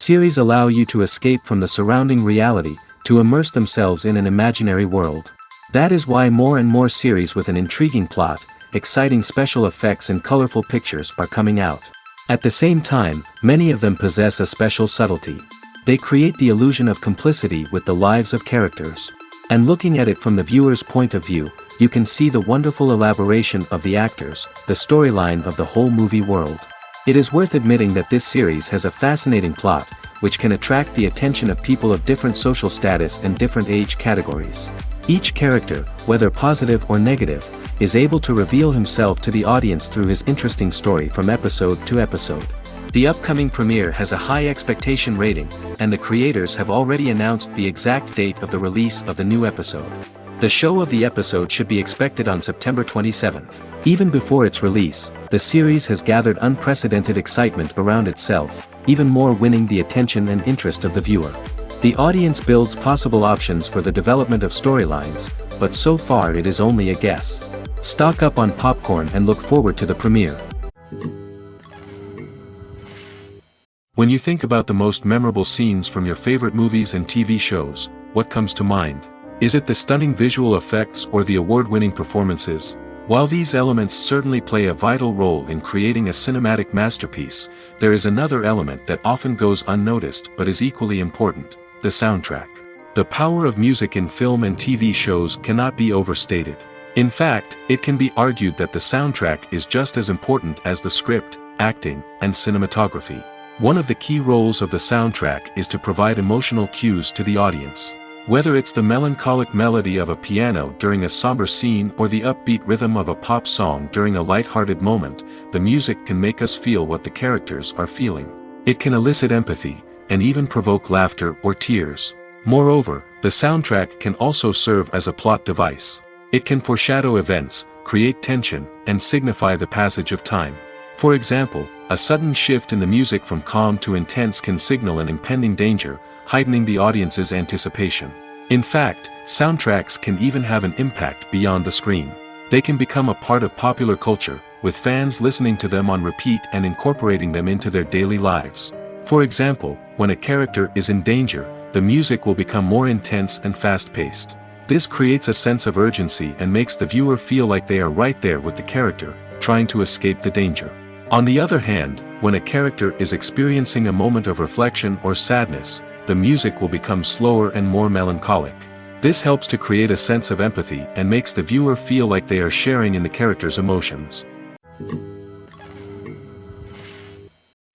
Series allow you to escape from the surrounding reality, to immerse themselves in an imaginary world. That is why more and more series with an intriguing plot, exciting special effects and colorful pictures are coming out. At the same time, many of them possess a special subtlety. They create the illusion of complicity with the lives of characters. And looking at it from the viewer's point of view, you can see the wonderful elaboration of the actors, the storyline of the whole movie world. It is worth admitting that this series has a fascinating plot, which can attract the attention of people of different social status and different age categories. Each character, whether positive or negative, is able to reveal himself to the audience through his interesting story from episode to episode. The upcoming premiere has a high expectation rating, and the creators have already announced the exact date of the release of the new episode. The show of the episode should be expected on September 27th. Even before its release, the series has gathered unprecedented excitement around itself, even more winning the attention and interest of the viewer. The audience builds possible options for the development of storylines, but so far it is only a guess. Stock up on popcorn and look forward to the premiere. When you think about the most memorable scenes from your favorite movies and TV shows, what comes to mind? Is it the stunning visual effects or the award-winning performances? While these elements certainly play a vital role in creating a cinematic masterpiece, there is another element that often goes unnoticed but is equally important: the soundtrack. The power of music in film and TV shows cannot be overstated. In fact, it can be argued that the soundtrack is just as important as the script, acting, and cinematography. One of the key roles of the soundtrack is to provide emotional cues to the audience. Whether it's the melancholic melody of a piano during a somber scene or the upbeat rhythm of a pop song during a light-hearted moment, the music can make us feel what the characters are feeling. It can elicit empathy, and even provoke laughter or tears. Moreover, the soundtrack can also serve as a plot device. It can foreshadow events, create tension, and signify the passage of time. For example, a sudden shift in the music from calm to intense can signal an impending danger, heightening the audience's anticipation. In fact, soundtracks can even have an impact beyond the screen. They can become a part of popular culture, with fans listening to them on repeat and incorporating them into their daily lives. For example, when a character is in danger, the music will become more intense and fast-paced. This creates a sense of urgency and makes the viewer feel like they are right there with the character, trying to escape the danger. On the other hand, when a character is experiencing a moment of reflection or sadness, the music will become slower and more melancholic. This helps to create a sense of empathy and makes the viewer feel like they are sharing in the character's emotions.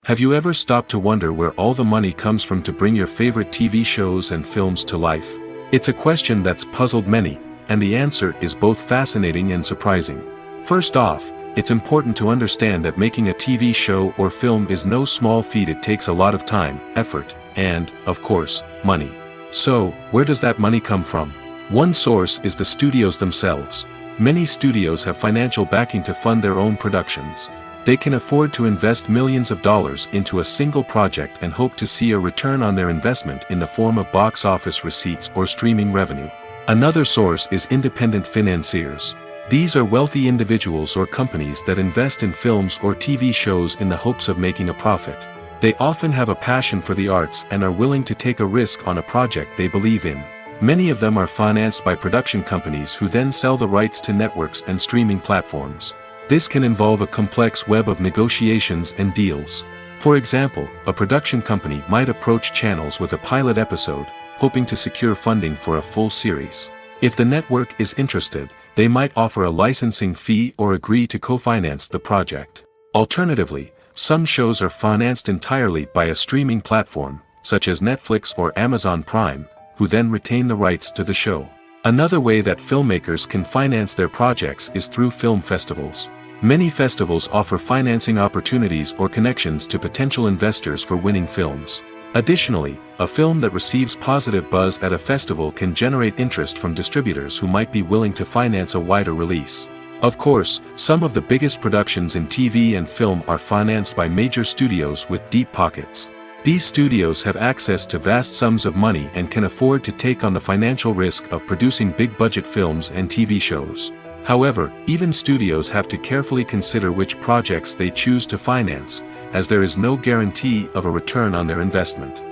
Have you ever stopped to wonder where all the money comes from to bring your favorite TV shows and films to life? It's a question that's puzzled many, and the answer is both fascinating and surprising. First off, it's important to understand that making a TV show or film is no small feat. It takes a lot of time, effort, and, of course, money. So, where does that money come from? One source is the studios themselves. Many studios have financial backing to fund their own productions. They can afford to invest millions of dollars into a single project and hope to see a return on their investment in the form of box office receipts or streaming revenue. Another source is independent financiers. These are wealthy individuals or companies that invest in films or TV shows in the hopes of making a profit. They often have a passion for the arts and are willing to take a risk on a project they believe in. Many of them are financed by production companies who then sell the rights to networks and streaming platforms. This can involve a complex web of negotiations and deals. For example, a production company might approach channels with a pilot episode, hoping to secure funding for a full series. If the network is interested, they might offer a licensing fee or agree to co-finance the project. Alternatively, some shows are financed entirely by a streaming platform, such as Netflix or Amazon Prime, who then retain the rights to the show. Another way that filmmakers can finance their projects is through film festivals. Many festivals offer financing opportunities or connections to potential investors for winning films. Additionally, a film that receives positive buzz at a festival can generate interest from distributors who might be willing to finance a wider release. Of course, some of the biggest productions in TV and film are financed by major studios with deep pockets. These studios have access to vast sums of money and can afford to take on the financial risk of producing big-budget films and TV shows. However, even studios have to carefully consider which projects they choose to finance, as there is no guarantee of a return on their investment.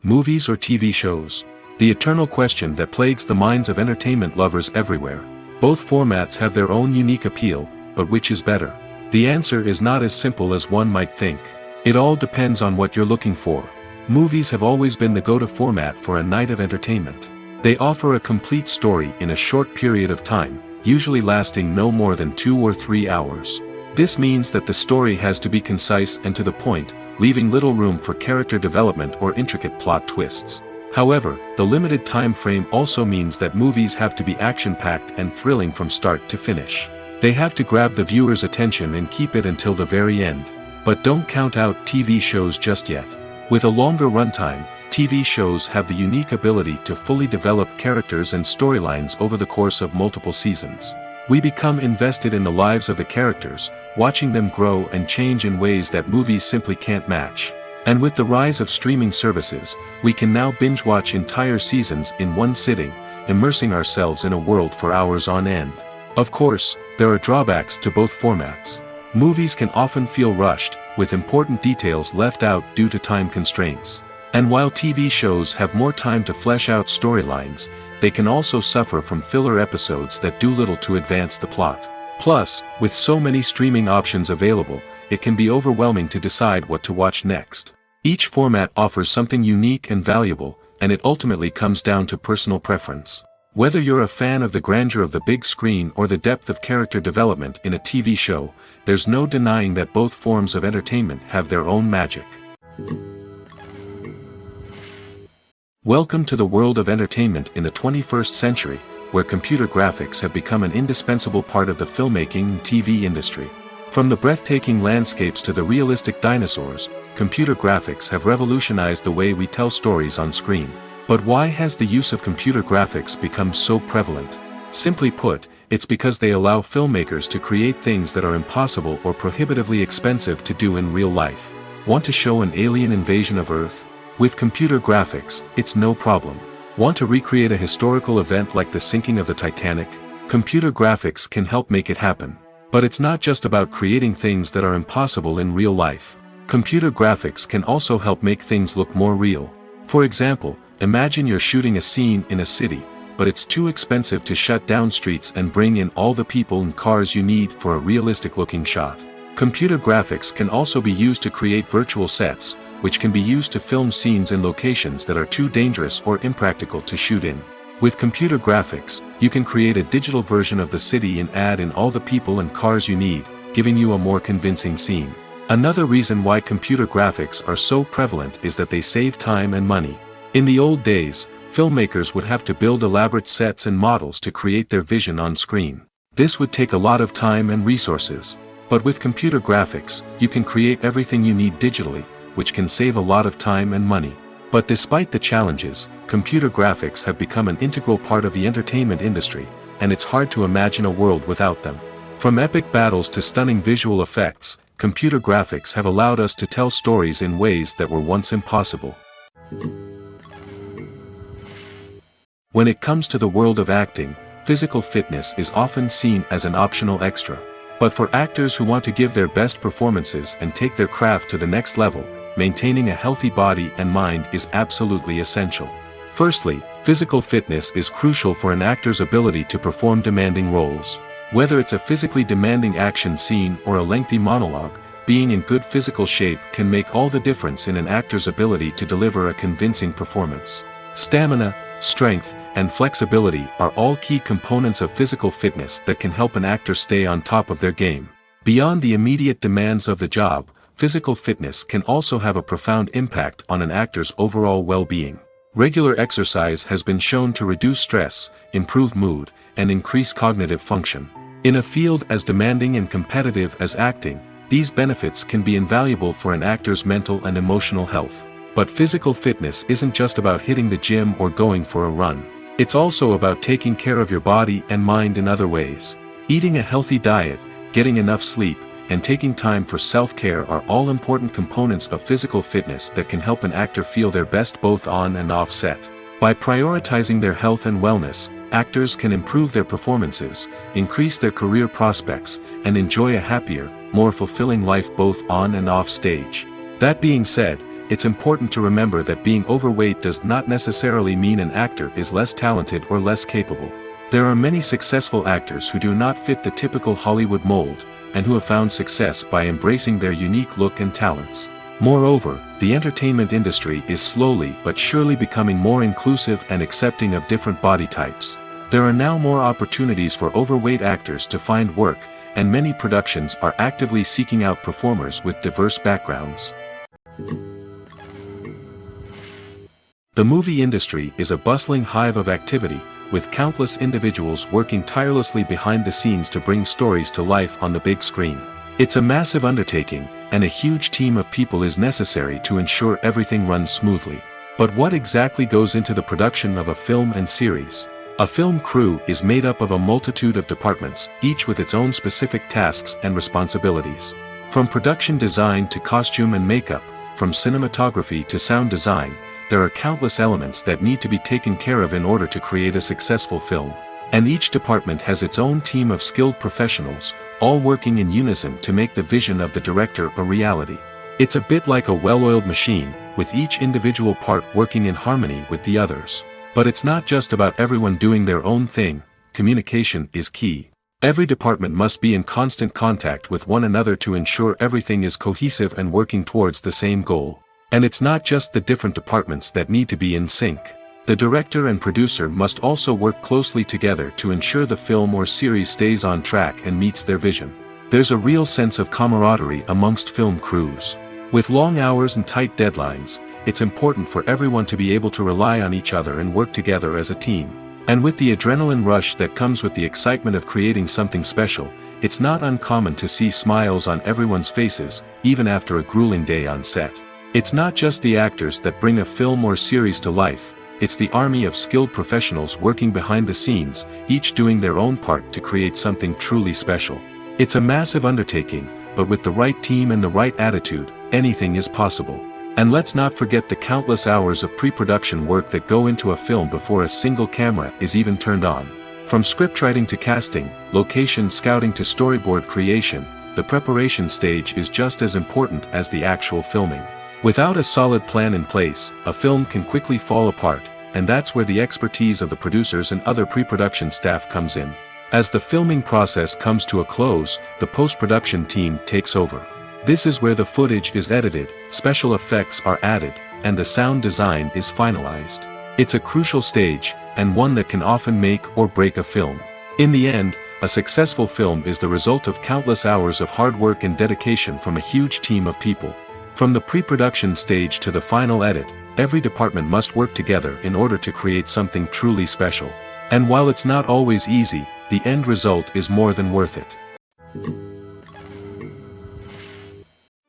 Movies or TV shows? The eternal question that plagues the minds of entertainment lovers everywhere. Both formats have their own unique appeal, but which is better? The answer is not as simple as one might think. It all depends on what you're looking for. Movies have always been the go-to format for a night of entertainment. They offer a complete story in a short period of time, usually lasting no more than 2 or 3 hours. This means that the story has to be concise and to the point, leaving little room for character development or intricate plot twists. However, the limited time frame also means that movies have to be action-packed and thrilling from start to finish. They have to grab the viewer's attention and keep it until the very end. But don't count out TV shows just yet. With a longer runtime, TV shows have the unique ability to fully develop characters and storylines over the course of multiple seasons. We become invested in the lives of the characters, watching them grow and change in ways that movies simply can't match. And with the rise of streaming services, we can now binge-watch entire seasons in one sitting, immersing ourselves in a world for hours on end. Of course, there are drawbacks to both formats. Movies can often feel rushed, with important details left out due to time constraints. And while TV shows have more time to flesh out storylines, they can also suffer from filler episodes that do little to advance the plot. Plus, with so many streaming options available, it can be overwhelming to decide what to watch next. Each format offers something unique and valuable, and it ultimately comes down to personal preference. Whether you're a fan of the grandeur of the big screen or the depth of character development in a TV show, there's no denying that both forms of entertainment have their own magic. Welcome to the world of entertainment in the 21st century, where computer graphics have become an indispensable part of the filmmaking and TV industry. From the breathtaking landscapes to the realistic dinosaurs, computer graphics have revolutionized the way we tell stories on screen. But why has the use of computer graphics become so prevalent? Simply put, it's because they allow filmmakers to create things that are impossible or prohibitively expensive to do in real life. Want to show an alien invasion of Earth? With computer graphics, it's no problem. Want to recreate a historical event like the sinking of the Titanic? Computer graphics can help make it happen. But it's not just about creating things that are impossible in real life. Computer graphics can also help make things look more real. For example, imagine you're shooting a scene in a city, but it's too expensive to shut down streets and bring in all the people and cars you need for a realistic-looking shot. Computer graphics can also be used to create virtual sets, which can be used to film scenes in locations that are too dangerous or impractical to shoot in. With computer graphics, you can create a digital version of the city and add in all the people and cars you need, giving you a more convincing scene. Another reason why computer graphics are so prevalent is that they save time and money. In the old days, filmmakers would have to build elaborate sets and models to create their vision on screen. This would take a lot of time and resources. But with computer graphics, you can create everything you need digitally, which can save a lot of time and money. But despite the challenges, computer graphics have become an integral part of the entertainment industry, and it's hard to imagine a world without them. From epic battles to stunning visual effects, computer graphics have allowed us to tell stories in ways that were once impossible. When it comes to the world of acting, physical fitness is often seen as an optional extra. But for actors who want to give their best performances and take their craft to the next level, maintaining a healthy body and mind is absolutely essential. Firstly, physical fitness is crucial for an actor's ability to perform demanding roles. Whether it's a physically demanding action scene or a lengthy monologue, being in good physical shape can make all the difference in an actor's ability to deliver a convincing performance. Stamina, strength, and flexibility are all key components of physical fitness that can help an actor stay on top of their game. Beyond the immediate demands of the job, physical fitness can also have a profound impact on an actor's overall well-being. Regular exercise has been shown to reduce stress, improve mood, and increase cognitive function. In a field as demanding and competitive as acting, these benefits can be invaluable for an actor's mental and emotional health. But physical fitness isn't just about hitting the gym or going for a run. It's also about taking care of your body and mind in other ways. Eating a healthy diet, getting enough sleep, and taking time for self-care are all important components of physical fitness that can help an actor feel their best both on and off set. By prioritizing their health and wellness, actors can improve their performances, increase their career prospects, and enjoy a happier, more fulfilling life both on and off stage. That being said, it's important to remember that being overweight does not necessarily mean an actor is less talented or less capable. There are many successful actors who do not fit the typical Hollywood mold, and who have found success by embracing their unique look and talents. Moreover, the entertainment industry is slowly but surely becoming more inclusive and accepting of different body types. There are now more opportunities for overweight actors to find work, and many productions are actively seeking out performers with diverse backgrounds. The movie industry is a bustling hive of activity, with countless individuals working tirelessly behind the scenes to bring stories to life on the big screen. It's a massive undertaking, and a huge team of people is necessary to ensure everything runs smoothly. But what exactly goes into the production of a film and series? A film crew is made up of a multitude of departments, each with its own specific tasks and responsibilities. From production design to costume and makeup, from cinematography to sound design, there are countless elements that need to be taken care of in order to create a successful film. And each department has its own team of skilled professionals, all working in unison to make the vision of the director a reality. It's a bit like a well-oiled machine, with each individual part working in harmony with the others. But it's not just about everyone doing their own thing. Communication is key. Every department must be in constant contact with one another to ensure everything is cohesive and working towards the same goal. And it's not just the different departments that need to be in sync. The director and producer must also work closely together to ensure the film or series stays on track and meets their vision. There's a real sense of camaraderie amongst film crews. With long hours and tight deadlines, it's important for everyone to be able to rely on each other and work together as a team. And with the adrenaline rush that comes with the excitement of creating something special, it's not uncommon to see smiles on everyone's faces, even after a grueling day on set. It's not just the actors that bring a film or series to life. It's the army of skilled professionals working behind the scenes, each doing their own part to create something truly special. It's a massive undertaking, but with the right team and the right attitude, anything is possible. And let's not forget the countless hours of pre-production work that go into a film before a single camera is even turned on. From scriptwriting to casting, location scouting to storyboard creation, the preparation stage is just as important as the actual filming. Without a solid plan in place, a film can quickly fall apart, and that's where the expertise of the producers and other pre-production staff comes in. As the filming process comes to a close, the post-production team takes over. This is where the footage is edited, special effects are added, and the sound design is finalized. It's a crucial stage, and one that can often make or break a film. In the end, a successful film is the result of countless hours of hard work and dedication from a huge team of people. From the pre-production stage to the final edit, every department must work together in order to create something truly special. And while it's not always easy, the end result is more than worth it.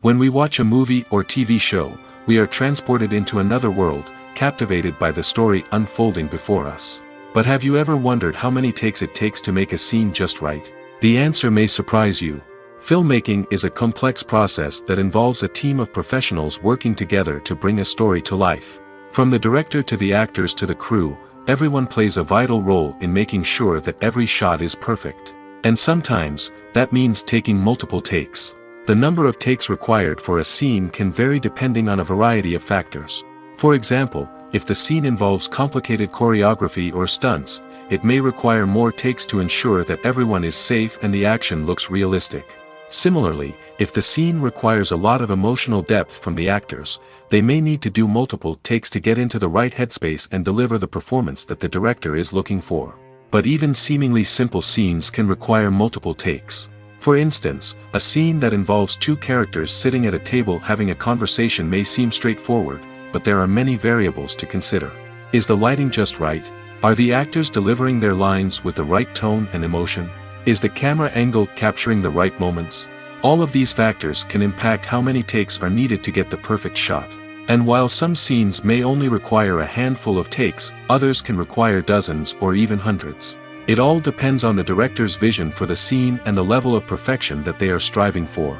When we watch a movie or TV show, we are transported into another world, captivated by the story unfolding before us. But have you ever wondered how many takes it takes to make a scene just right? The answer may surprise you. Filmmaking is a complex process that involves a team of professionals working together to bring a story to life. From the director to the actors to the crew, everyone plays a vital role in making sure that every shot is perfect. And sometimes, that means taking multiple takes. The number of takes required for a scene can vary depending on a variety of factors. For example, if the scene involves complicated choreography or stunts, it may require more takes to ensure that everyone is safe and the action looks realistic. Similarly, if the scene requires a lot of emotional depth from the actors, they may need to do multiple takes to get into the right headspace and deliver the performance that the director is looking for. But even seemingly simple scenes can require multiple takes. For instance, a scene that involves two characters sitting at a table having a conversation may seem straightforward, but there are many variables to consider. Is the lighting just right? Are the actors delivering their lines with the right tone and emotion? Is the camera angle capturing the right moments? All of these factors can impact how many takes are needed to get the perfect shot. And while some scenes may only require a handful of takes, others can require dozens or even hundreds. It all depends on the director's vision for the scene and the level of perfection that they are striving for.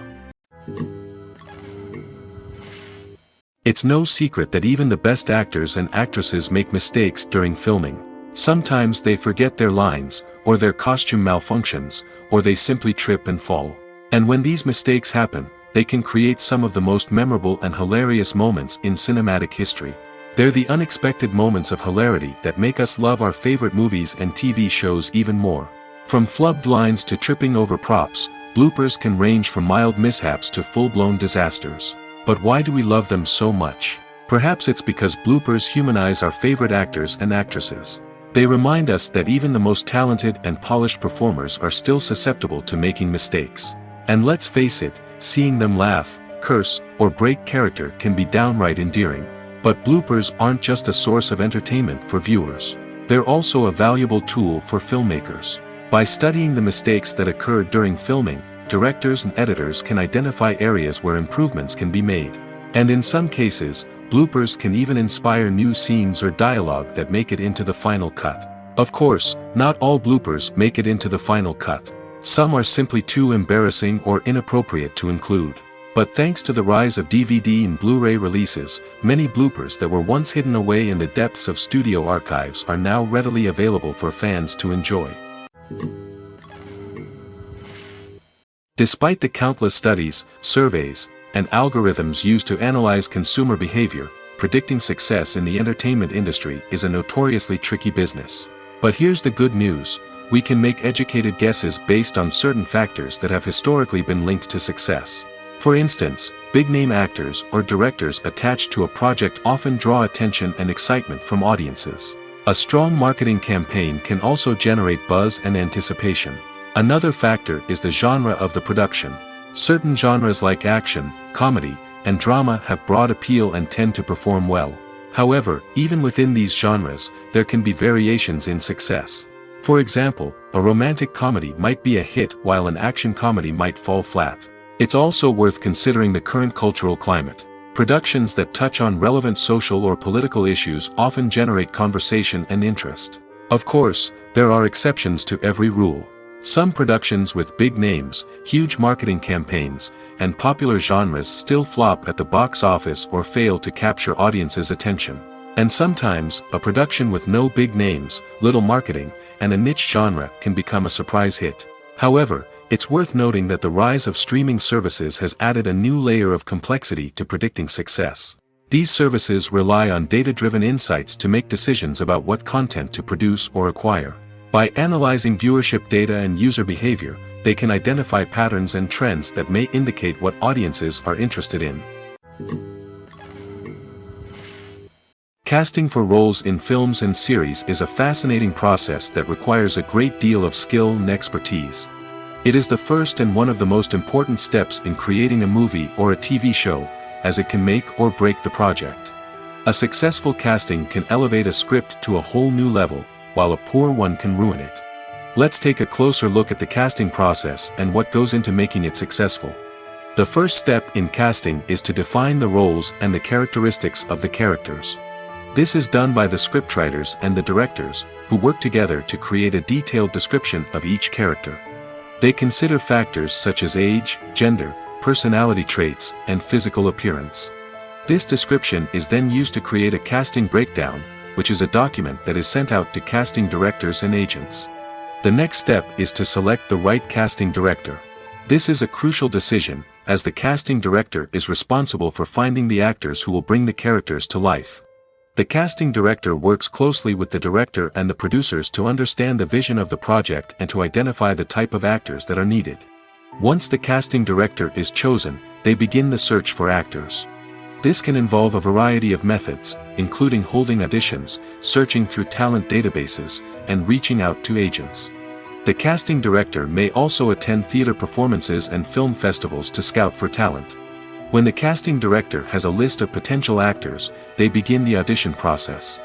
It's no secret that even the best actors and actresses make mistakes during filming. Sometimes they forget their lines, or their costume malfunctions, or they simply trip and fall. And when these mistakes happen, they can create some of the most memorable and hilarious moments in cinematic history. They're the unexpected moments of hilarity that make us love our favorite movies and TV shows even more. From flubbed lines to tripping over props, bloopers can range from mild mishaps to full-blown disasters. But why do we love them so much? Perhaps it's because bloopers humanize our favorite actors and actresses. They remind us that even the most talented and polished performers are still susceptible to making mistakes. And let's face it, seeing them laugh, curse, or break character can be downright endearing. But bloopers aren't just a source of entertainment for viewers. They're also a valuable tool for filmmakers. By studying the mistakes that occurred during filming, directors and editors can identify areas where improvements can be made. And in some cases, bloopers can even inspire new scenes or dialogue that make it into the final cut. Of course, not all bloopers make it into the final cut. Some are simply too embarrassing or inappropriate to include. But thanks to the rise of DVD and Blu-ray releases, many bloopers that were once hidden away in the depths of studio archives are now readily available for fans to enjoy. Despite the countless studies, surveys, and algorithms used to analyze consumer behavior, predicting success in the entertainment industry is a notoriously tricky business. But here's the good news: we can make educated guesses based on certain factors that have historically been linked to success. For instance, big-name actors or directors attached to a project often draw attention and excitement from audiences. A strong marketing campaign can also generate buzz and anticipation. Another factor is the genre of the production. Certain genres like action, comedy, and drama have broad appeal and tend to perform well. However, even within these genres, there can be variations in success. For example, a romantic comedy might be a hit while an action comedy might fall flat. It's also worth considering the current cultural climate. Productions that touch on relevant social or political issues often generate conversation and interest. Of course, there are exceptions to every rule. Some productions with big names, huge marketing campaigns, and popular genres still flop at the box office or fail to capture audiences' attention. And sometimes, a production with no big names, little marketing, and a niche genre can become a surprise hit. However, it's worth noting that the rise of streaming services has added a new layer of complexity to predicting success. These services rely on data-driven insights to make decisions about what content to produce or acquire. By analyzing viewership data and user behavior, they can identify patterns and trends that may indicate what audiences are interested in. Casting for roles in films and series is a fascinating process that requires a great deal of skill and expertise. It is the first and one of the most important steps in creating a movie or a TV show, as it can make or break the project. A successful casting can elevate a script to a whole new level, while a poor one can ruin it. Let's take a closer look at the casting process and what goes into making it successful. The first step in casting is to define the roles and the characteristics of the characters. This is done by the scriptwriters and the directors, who work together to create a detailed description of each character. They consider factors such as age, gender, personality traits, and physical appearance. This description is then used to create a casting breakdown, which is a document that is sent out to casting directors and agents. The next step is to select the right casting director. This is a crucial decision, as the casting director is responsible for finding the actors who will bring the characters to life. The casting director works closely with the director and the producers to understand the vision of the project and to identify the type of actors that are needed. Once the casting director is chosen, they begin the search for actors. This can involve a variety of methods, including holding auditions, searching through talent databases, and reaching out to agents. The casting director may also attend theater performances and film festivals to scout for talent. When the casting director has a list of potential actors, they begin the audition process.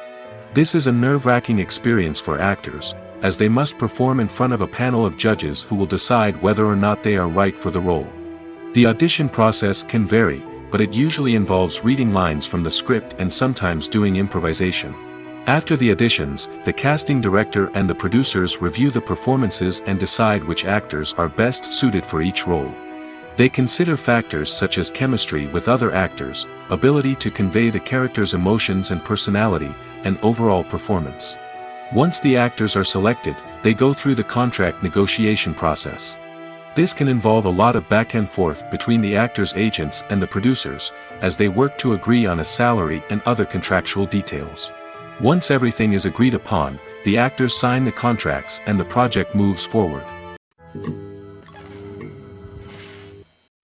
This is a nerve-wracking experience for actors, as they must perform in front of a panel of judges who will decide whether or not they are right for the role. The audition process can vary, but it usually involves reading lines from the script and sometimes doing improvisation. After the auditions, the casting director and the producers review the performances and decide which actors are best suited for each role. They consider factors such as chemistry with other actors, ability to convey the character's emotions and personality, and overall performance. Once the actors are selected, they go through the contract negotiation process. This can involve a lot of back and forth between the actors' agents and the producers, as they work to agree on a salary and other contractual details. Once everything is agreed upon, the actors sign the contracts and the project moves forward.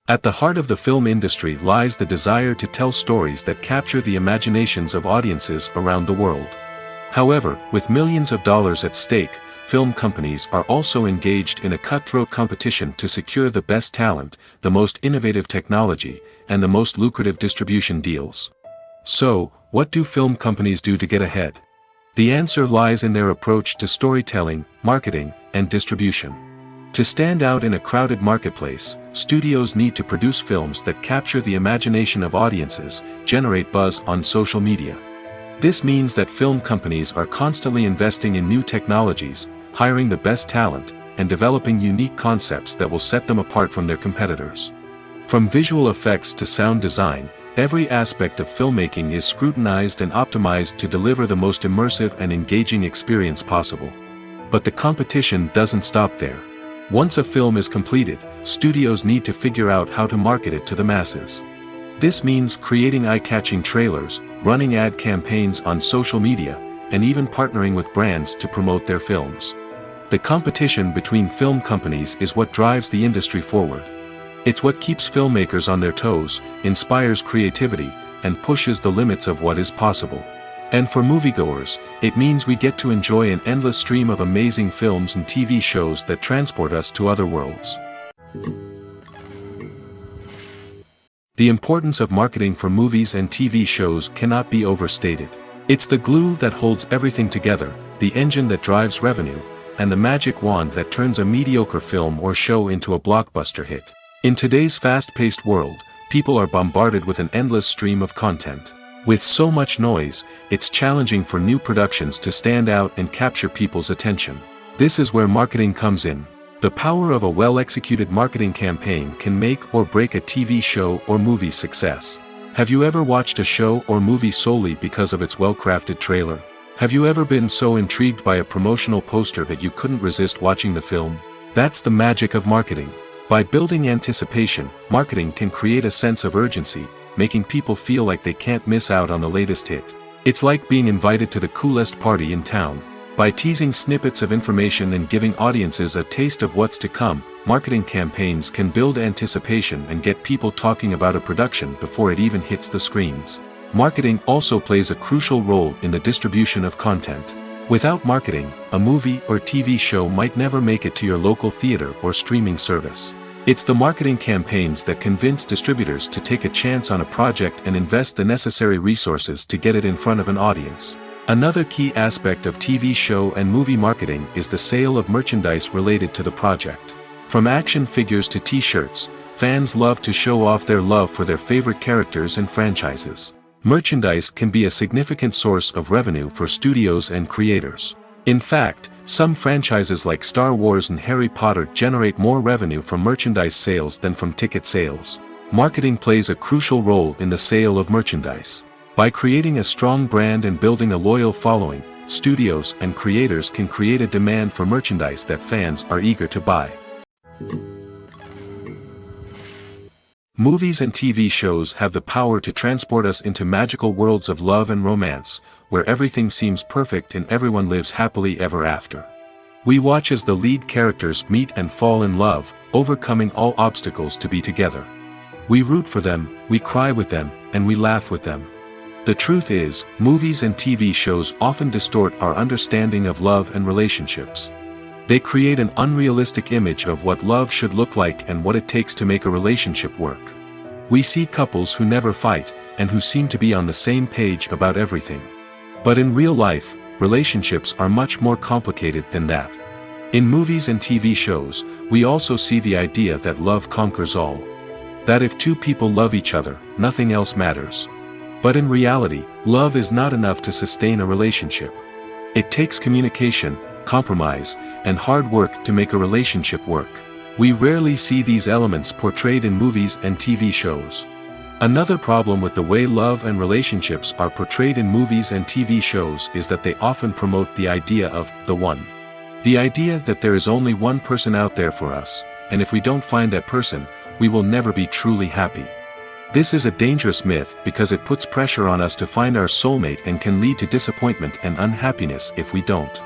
At the heart of the film industry lies the desire to tell stories that capture the imaginations of audiences around the world. However, with millions of dollars at stake, film companies are also engaged in a cutthroat competition to secure the best talent, the most innovative technology, and the most lucrative distribution deals. So, what do film companies do to get ahead? The answer lies in their approach to storytelling, marketing, and distribution. To stand out in a crowded marketplace, studios need to produce films that capture the imagination of audiences, generate buzz on social media. This means that film companies are constantly investing in new technologies, hiring the best talent, and developing unique concepts that will set them apart from their competitors. From visual effects to sound design, every aspect of filmmaking is scrutinized and optimized to deliver the most immersive and engaging experience possible. But the competition doesn't stop there. Once a film is completed, studios need to figure out how to market it to the masses. This means creating eye-catching trailers, running ad campaigns on social media, and even partnering with brands to promote their films. The competition between film companies is what drives the industry forward. It's what keeps filmmakers on their toes, inspires creativity, and pushes the limits of what is possible. And for moviegoers, it means we get to enjoy an endless stream of amazing films and TV shows that transport us to other worlds. The importance of marketing for movies and TV shows cannot be overstated. It's the glue that holds everything together, the engine that drives revenue, and the magic wand that turns a mediocre film or show into a blockbuster hit. In today's fast-paced world, people are bombarded with an endless stream of content. With so much noise, it's challenging for new productions to stand out and capture people's attention. This is where marketing comes in. The power of a well-executed marketing campaign can make or break a TV show or movie's success. Have you ever watched a show or movie solely because of its well-crafted trailer? Have you ever been so intrigued by a promotional poster that you couldn't resist watching the film? That's the magic of marketing. By building anticipation, marketing can create a sense of urgency, making people feel like they can't miss out on the latest hit. It's like being invited to the coolest party in town. By teasing snippets of information and giving audiences a taste of what's to come, marketing campaigns can build anticipation and get people talking about a production before it even hits the screens. Marketing also plays a crucial role in the distribution of content. Without marketing, a movie or TV show might never make it to your local theater or streaming service. It's the marketing campaigns that convince distributors to take a chance on a project and invest the necessary resources to get it in front of an audience. Another key aspect of TV show and movie marketing is the sale of merchandise related to the project. From action figures to t-shirts, fans love to show off their love for their favorite characters and franchises. Merchandise can be a significant source of revenue for studios and creators. In fact, some franchises like Star Wars and Harry Potter generate more revenue from merchandise sales than from ticket sales. Marketing plays a crucial role in the sale of merchandise. By creating a strong brand and building a loyal following, studios and creators can create a demand for merchandise that fans are eager to buy. Movies and TV shows have the power to transport us into magical worlds of love and romance, where everything seems perfect and everyone lives happily ever after. We watch as the lead characters meet and fall in love, overcoming all obstacles to be together. We root for them, we cry with them, and we laugh with them. The truth is, movies and TV shows often distort our understanding of love and relationships. They create an unrealistic image of what love should look like and what it takes to make a relationship work. We see couples who never fight, and who seem to be on the same page about everything. But in real life, relationships are much more complicated than that. In movies and TV shows, we also see the idea that love conquers all. That if two people love each other, nothing else matters. But in reality, love is not enough to sustain a relationship. It takes communication, compromise, and hard work to make a relationship work. We rarely see these elements portrayed in movies and TV shows. Another problem with the way love and relationships are portrayed in movies and TV shows is that they often promote the idea of the one. The idea that there is only one person out there for us, and if we don't find that person, we will never be truly happy. This is a dangerous myth because it puts pressure on us to find our soulmate and can lead to disappointment and unhappiness if we don't.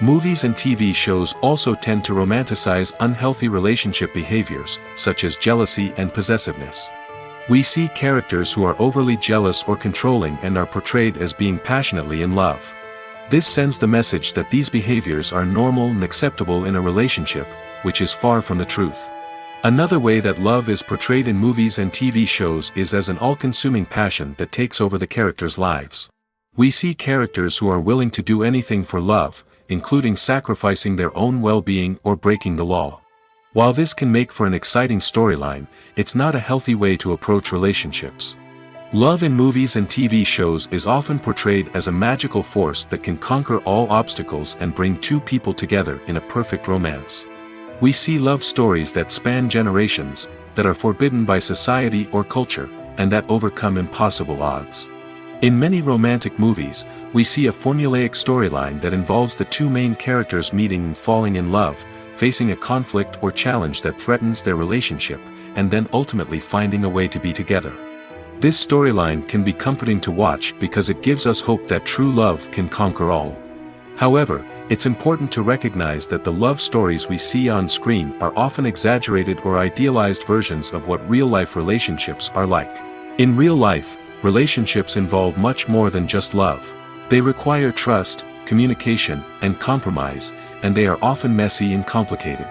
Movies and TV shows also tend to romanticize unhealthy relationship behaviors, such as jealousy and possessiveness. We see characters who are overly jealous or controlling and are portrayed as being passionately in love. This sends the message that these behaviors are normal and acceptable in a relationship, which is far from the truth. Another way that love is portrayed in movies and TV shows is as an all-consuming passion that takes over the characters' lives. We see characters who are willing to do anything for love, including sacrificing their own well-being or breaking the law. While this can make for an exciting storyline, it's not a healthy way to approach relationships. Love in movies and TV shows is often portrayed as a magical force that can conquer all obstacles and bring two people together in a perfect romance. We see love stories that span generations, that are forbidden by society or culture, and that overcome impossible odds. In many romantic movies, we see a formulaic storyline that involves the two main characters meeting and falling in love, facing a conflict or challenge that threatens their relationship, and then ultimately finding a way to be together. This storyline can be comforting to watch because it gives us hope that true love can conquer all. However, it's important to recognize that the love stories we see on screen are often exaggerated or idealized versions of what real-life relationships are like. In real life, relationships involve much more than just love. They require trust, communication, and compromise, and they are often messy and complicated.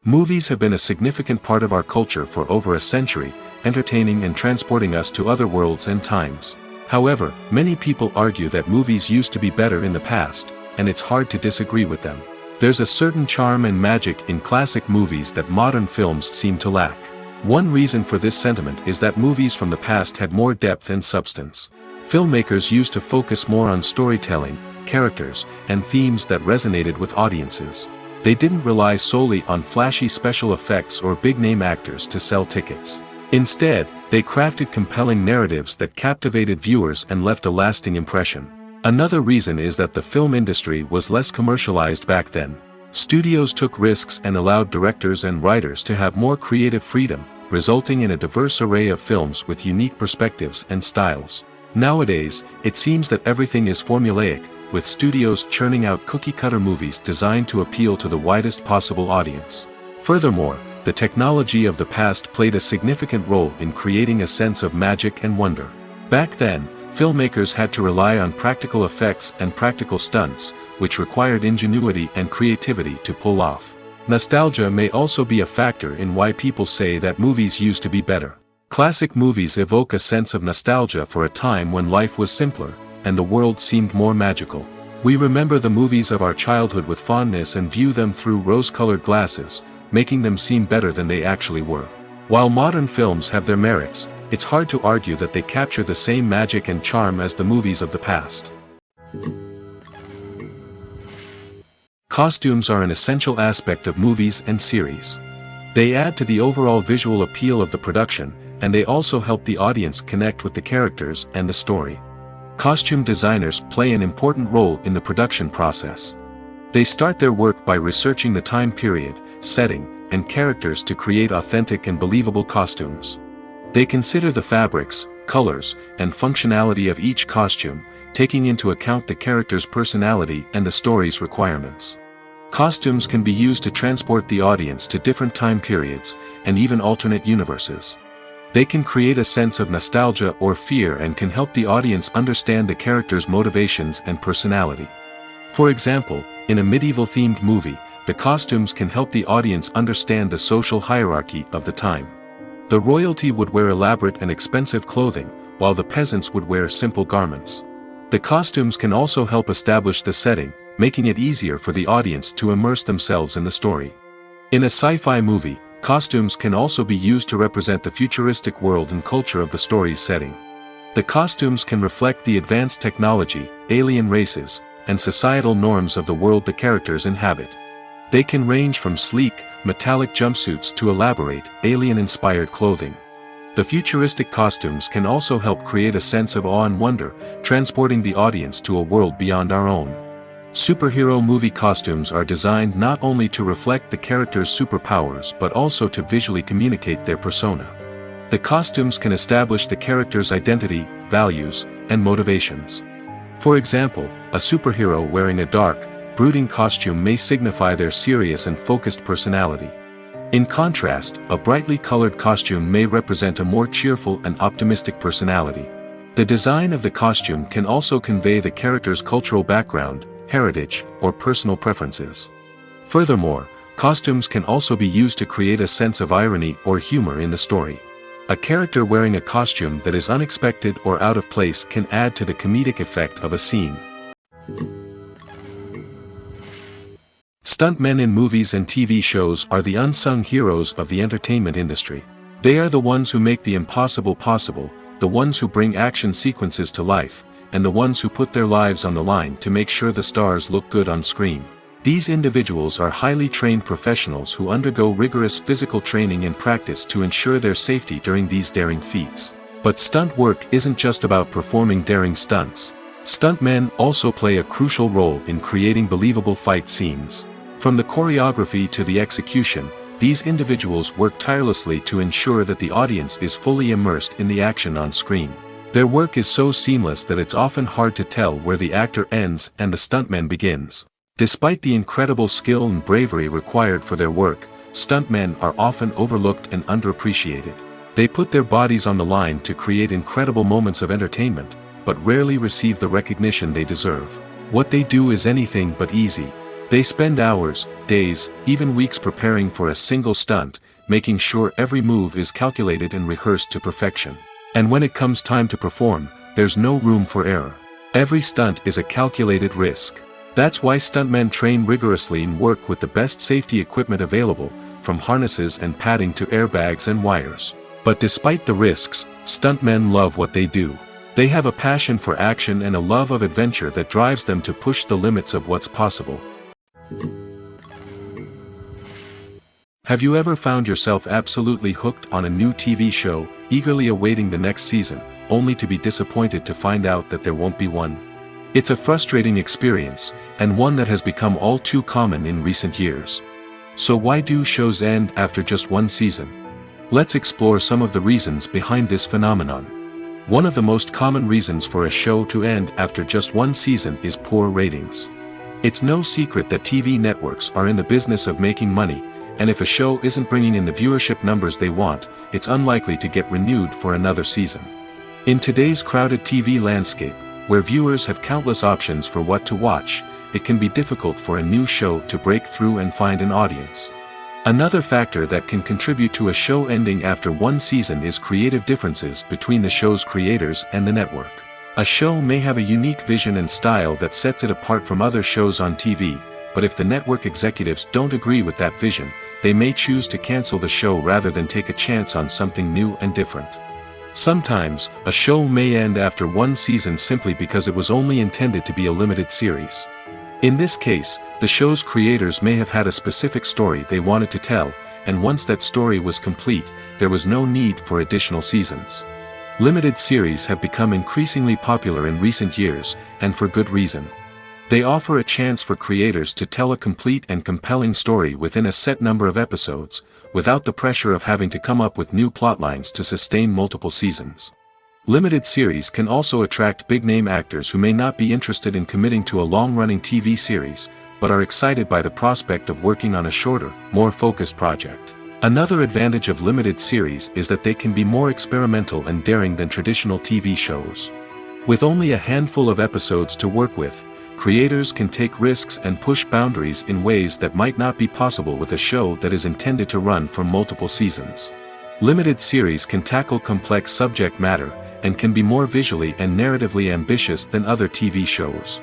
Movies have been a significant part of our culture for over a century, entertaining and transporting us to other worlds and times. However, many people argue that movies used to be better in the past, and it's hard to disagree with them. There's a certain charm and magic in classic movies that modern films seem to lack. One reason for this sentiment is that movies from the past had more depth and substance. Filmmakers used to focus more on storytelling, characters, and themes that resonated with audiences. They didn't rely solely on flashy special effects or big-name actors to sell tickets. Instead, they crafted compelling narratives that captivated viewers and left a lasting impression. Another reason is that the film industry was less commercialized back then. Studios took risks and allowed directors and writers to have more creative freedom, resulting in a diverse array of films with unique perspectives and styles. Nowadays, it seems that everything is formulaic, with studios churning out cookie-cutter movies designed to appeal to the widest possible audience. Furthermore, the technology of the past played a significant role in creating a sense of magic and wonder. Back then, filmmakers had to rely on practical effects and practical stunts, which required ingenuity and creativity to pull off. Nostalgia may also be a factor in why people say that movies used to be better. Classic movies evoke a sense of nostalgia for a time when life was simpler, and the world seemed more magical. We remember the movies of our childhood with fondness and view them through rose-colored glasses, making them seem better than they actually were. While modern films have their merits, it's hard to argue that they capture the same magic and charm as the movies of the past. Costumes are an essential aspect of movies and series. They add to the overall visual appeal of the production, and they also help the audience connect with the characters and the story. Costume designers play an important role in the production process. They start their work by researching the time period, setting, and characters to create authentic and believable costumes. They consider the fabrics, colors, and functionality of each costume, taking into account the character's personality and the story's requirements. Costumes can be used to transport the audience to different time periods, and even alternate universes. They can create a sense of nostalgia or fear and can help the audience understand the character's motivations and personality. For example, in a medieval-themed movie, the costumes can help the audience understand the social hierarchy of the time. The royalty would wear elaborate and expensive clothing, while the peasants would wear simple garments. The costumes can also help establish the setting, making it easier for the audience to immerse themselves in the story. In a sci-fi movie, costumes can also be used to represent the futuristic world and culture of the story's setting. The costumes can reflect the advanced technology, alien races, and societal norms of the world the characters inhabit. They can range from sleek, metallic jumpsuits to elaborate, alien-inspired clothing. The futuristic costumes can also help create a sense of awe and wonder, transporting the audience to a world beyond our own. Superhero movie costumes are designed not only to reflect the character's superpowers but also to visually communicate their persona. The costumes can establish the character's identity, values, and motivations. For example, a superhero wearing a dark, brooding costume may signify their serious and focused personality. In contrast, a brightly colored costume may represent a more cheerful and optimistic personality. The design of the costume can also convey the character's cultural background, heritage, or personal preferences. Furthermore, costumes can also be used to create a sense of irony or humor in the story. A character wearing a costume that is unexpected or out of place can add to the comedic effect of a scene. Stuntmen in movies and TV shows are the unsung heroes of the entertainment industry. They are the ones who make the impossible possible, the ones who bring action sequences to life, and the ones who put their lives on the line to make sure the stars look good on screen. These individuals are highly trained professionals who undergo rigorous physical training and practice to ensure their safety during these daring feats. But stunt work isn't just about performing daring stunts. Stuntmen also play a crucial role in creating believable fight scenes. From the choreography to the execution, these individuals work tirelessly to ensure that the audience is fully immersed in the action on screen. Their work is so seamless that it's often hard to tell where the actor ends and the stuntman begins. Despite the incredible skill and bravery required for their work, stuntmen are often overlooked and underappreciated. They put their bodies on the line to create incredible moments of entertainment, but rarely receive the recognition they deserve. What they do is anything but easy. They spend hours, days, even weeks preparing for a single stunt, making sure every move is calculated and rehearsed to perfection. And when it comes time to perform, there's no room for error. Every stunt is a calculated risk. That's why stuntmen train rigorously and work with the best safety equipment available, from harnesses and padding to airbags and wires. But despite the risks, stuntmen love what they do. They have a passion for action and a love of adventure that drives them to push the limits of what's possible. Have you ever found yourself absolutely hooked on a new TV show, eagerly awaiting the next season, only to be disappointed to find out that there won't be one? It's a frustrating experience, and one that has become all too common in recent years. So why do shows end after just one season? Let's explore some of the reasons behind this phenomenon. One of the most common reasons for a show to end after just one season is poor ratings. It's no secret that TV networks are in the business of making money, and if a show isn't bringing in the viewership numbers they want, it's unlikely to get renewed for another season. In today's crowded TV landscape, where viewers have countless options for what to watch, it can be difficult for a new show to break through and find an audience. Another factor that can contribute to a show ending after one season is creative differences between the show's creators and the network. A show may have a unique vision and style that sets it apart from other shows on TV, but if the network executives don't agree with that vision, they may choose to cancel the show rather than take a chance on something new and different. Sometimes, a show may end after one season simply because it was only intended to be a limited series. In this case, the show's creators may have had a specific story they wanted to tell, and once that story was complete, there was no need for additional seasons. Limited series have become increasingly popular in recent years, and for good reason. They offer a chance for creators to tell a complete and compelling story within a set number of episodes, without the pressure of having to come up with new plotlines to sustain multiple seasons. Limited series can also attract big-name actors who may not be interested in committing to a long-running TV series, but are excited by the prospect of working on a shorter, more focused project. Another advantage of limited series is that they can be more experimental and daring than traditional TV shows. With only a handful of episodes to work with, creators can take risks and push boundaries in ways that might not be possible with a show that is intended to run for multiple seasons. Limited series can tackle complex subject matter, and can be more visually and narratively ambitious than other TV shows.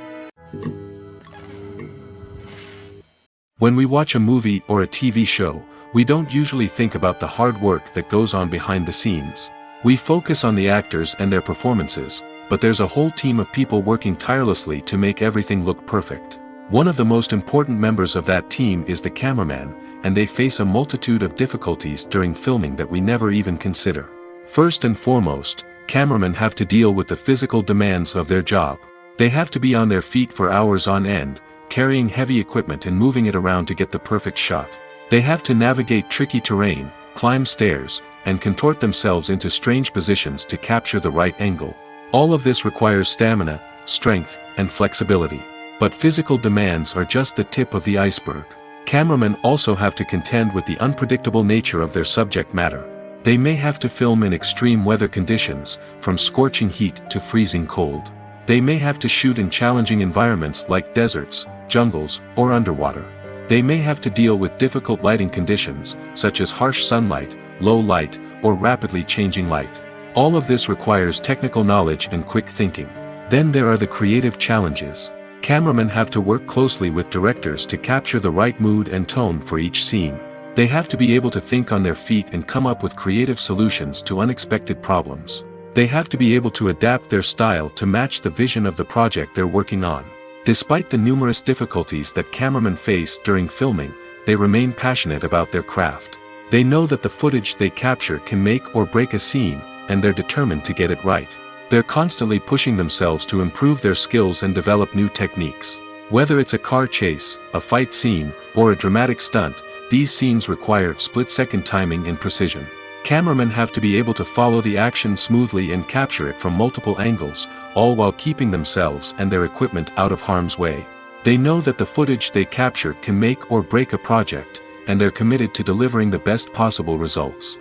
When we watch a movie or a TV show, we don't usually think about the hard work that goes on behind the scenes. We focus on the actors and their performances, but there's a whole team of people working tirelessly to make everything look perfect. One of the most important members of that team is the cameraman, and they face a multitude of difficulties during filming that we never even consider. First and foremost, cameramen have to deal with the physical demands of their job. They have to be on their feet for hours on end, carrying heavy equipment and moving it around to get the perfect shot. They have to navigate tricky terrain, climb stairs, and contort themselves into strange positions to capture the right angle. All of this requires stamina, strength, and flexibility. But physical demands are just the tip of the iceberg. Cameramen also have to contend with the unpredictable nature of their subject matter. They may have to film in extreme weather conditions, from scorching heat to freezing cold. They may have to shoot in challenging environments like deserts, jungles, or underwater. They may have to deal with difficult lighting conditions, such as harsh sunlight, low light, or rapidly changing light. All of this requires technical knowledge and quick thinking. Then there are the creative challenges. Cameramen have to work closely with directors to capture the right mood and tone for each scene. They have to be able to think on their feet and come up with creative solutions to unexpected problems. They have to be able to adapt their style to match the vision of the project they're working on. Despite the numerous difficulties that cameramen face during filming, they remain passionate about their craft. They know that the footage they capture can make or break a scene, and they're determined to get it right. They're constantly pushing themselves to improve their skills and develop new techniques. Whether it's a car chase, a fight scene, or a dramatic stunt, these scenes require split-second timing and precision. Cameramen have to be able to follow the action smoothly and capture it from multiple angles, all while keeping themselves and their equipment out of harm's way. They know that the footage they capture can make or break a project, and they're committed to delivering the best possible results.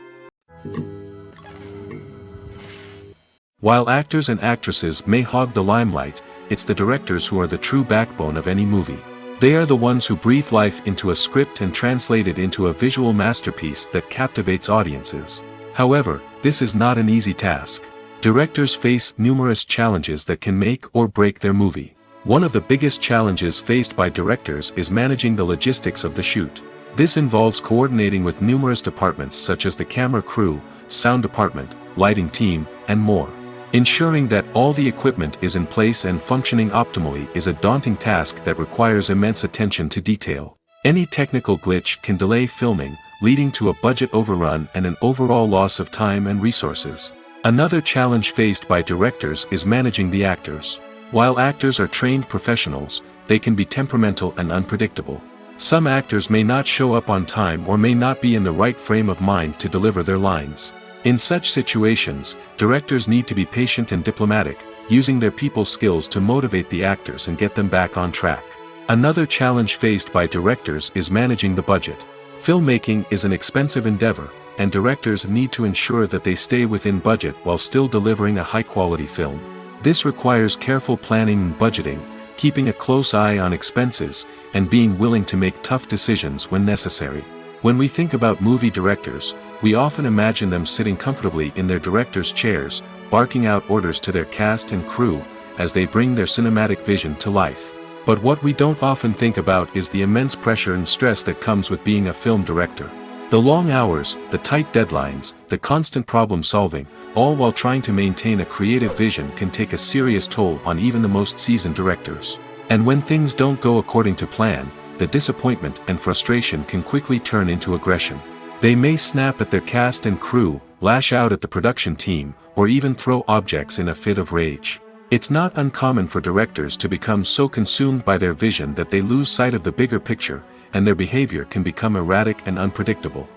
While actors and actresses may hog the limelight, it's the directors who are the true backbone of any movie. They are the ones who breathe life into a script and translate it into a visual masterpiece that captivates audiences. However, this is not an easy task. Directors face numerous challenges that can make or break their movie. One of the biggest challenges faced by directors is managing the logistics of the shoot. This involves coordinating with numerous departments such as the camera crew, sound department, lighting team, and more. Ensuring that all the equipment is in place and functioning optimally is a daunting task that requires immense attention to detail. Any technical glitch can delay filming, leading to a budget overrun and an overall loss of time and resources. Another challenge faced by directors is managing the actors. While actors are trained professionals, they can be temperamental and unpredictable. Some actors may not show up on time or may not be in the right frame of mind to deliver their lines. In such situations, directors need to be patient and diplomatic, using their people skills to motivate the actors and get them back on track. Another challenge faced by directors is managing the budget. Filmmaking is an expensive endeavor, and directors need to ensure that they stay within budget while still delivering a high-quality film. This requires careful planning and budgeting, keeping a close eye on expenses, and being willing to make tough decisions when necessary. When we think about movie directors, we often imagine them sitting comfortably in their director's chairs, barking out orders to their cast and crew, as they bring their cinematic vision to life. But what we don't often think about is the immense pressure and stress that comes with being a film director. The long hours, the tight deadlines, the constant problem solving, all while trying to maintain a creative vision can take a serious toll on even the most seasoned directors. And when things don't go according to plan, the disappointment and frustration can quickly turn into aggression. They may snap at their cast and crew, lash out at the production team, or even throw objects in a fit of rage. It's not uncommon for directors to become so consumed by their vision that they lose sight of the bigger picture, and their behavior can become erratic and unpredictable.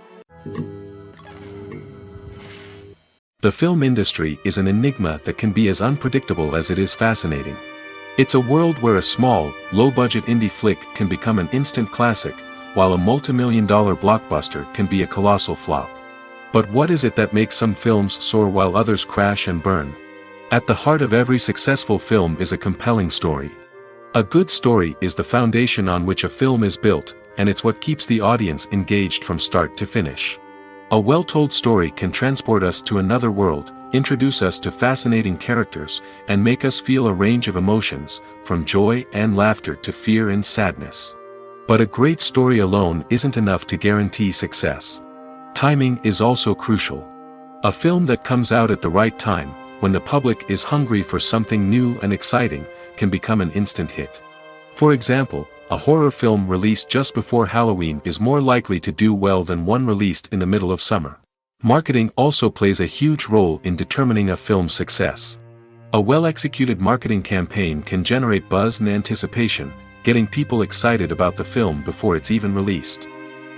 The film industry is an enigma that can be as unpredictable as it is fascinating. It's a world where a small, low-budget indie flick can become an instant classic, while a multi-million-dollar blockbuster can be a colossal flop. But what is it that makes some films soar while others crash and burn? At the heart of every successful film is a compelling story. A good story is the foundation on which a film is built, and it's what keeps the audience engaged from start to finish. A well-told story can transport us to another world, introduce us to fascinating characters, and make us feel a range of emotions, from joy and laughter to fear and sadness. But a great story alone isn't enough to guarantee success. Timing is also crucial. A film that comes out at the right time, when the public is hungry for something new and exciting, can become an instant hit. For example, A horror film released just before Halloween is more likely to do well than one released in the middle of summer. Marketing also plays a huge role in determining a film's success. A well-executed marketing campaign can generate buzz and anticipation, getting people excited about the film before it's even released.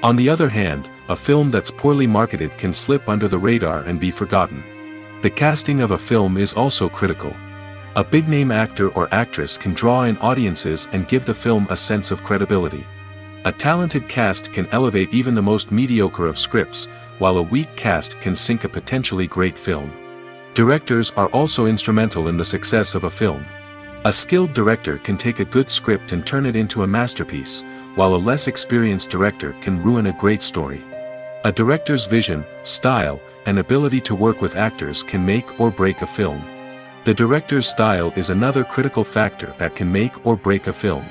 On the other hand, a film that's poorly marketed can slip under the radar and be forgotten. The casting of a film is also critical. A big-name actor or actress can draw in audiences and give the film a sense of credibility. A talented cast can elevate even the most mediocre of scripts, while a weak cast can sink a potentially great film. Directors are also instrumental in the success of a film. A skilled director can take a good script and turn it into a masterpiece, while a less experienced director can ruin a great story. A director's vision, style, and ability to work with actors can make or break a film. The director's style is another critical factor that can make or break a film.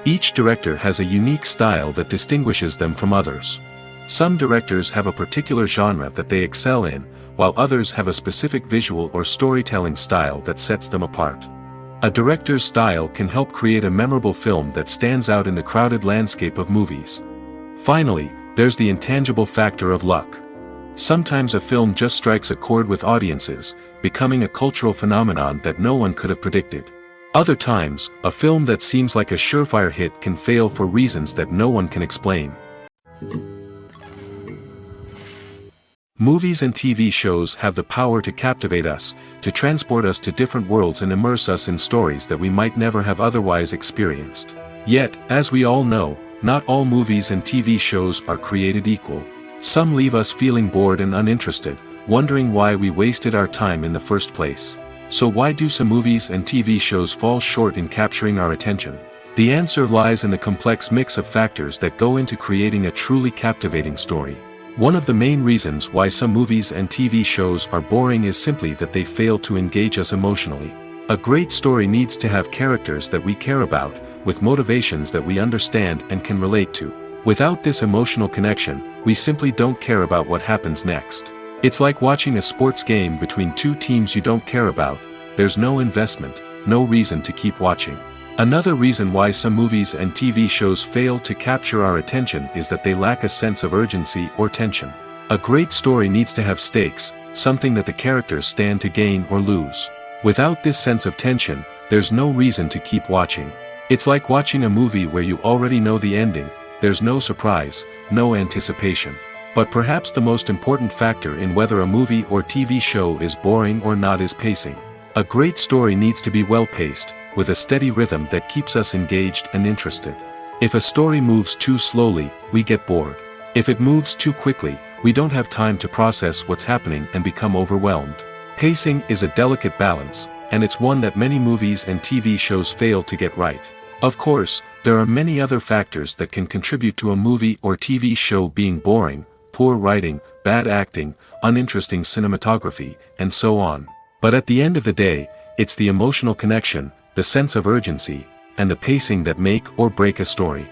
Each director has a unique style that distinguishes them from others. Some directors have a particular genre that they excel in, while others have a specific visual or storytelling style that sets them apart. A director's style can help create a memorable film that stands out in the crowded landscape of movies. Finally, there's the intangible factor of luck. Sometimes a film just strikes a chord with audiences, becoming a cultural phenomenon that no one could have predicted. Other times, a film that seems like a surefire hit can fail for reasons that no one can explain. Movies and TV shows have the power to captivate us, to transport us to different worlds and immerse us in stories that we might never have otherwise experienced. Yet, as we all know, not all movies and TV shows are created equal. Some leave us feeling bored and uninterested, wondering why we wasted our time in the first place. So why do some movies and TV shows fall short in capturing our attention? The answer lies in the complex mix of factors that go into creating a truly captivating story. One of the main reasons why some movies and TV shows are boring is simply that they fail to engage us emotionally. A great story needs to have characters that we care about, with motivations that we understand and can relate to. Without this emotional connection, we simply don't care about what happens next. It's like watching a sports game between two teams you don't care about. There's no investment, no reason to keep watching. Another reason why some movies and TV shows fail to capture our attention is that they lack a sense of urgency or tension. A great story needs to have stakes, something that the characters stand to gain or lose. Without this sense of tension, there's no reason to keep watching. It's like watching a movie where you already know the ending. There's no surprise, no anticipation. But perhaps the most important factor in whether a movie or TV show is boring or not is pacing. A great story needs to be well-paced, with a steady rhythm that keeps us engaged and interested. If a story moves too slowly, we get bored. If it moves too quickly, we don't have time to process what's happening and become overwhelmed. Pacing is a delicate balance, and it's one that many movies and TV shows fail to get right. Of course, there are many other factors that can contribute to a movie or TV show being boring: poor writing, bad acting, uninteresting cinematography, and so on. But at the end of the day, it's the emotional connection, the sense of urgency, and the pacing that make or break a story.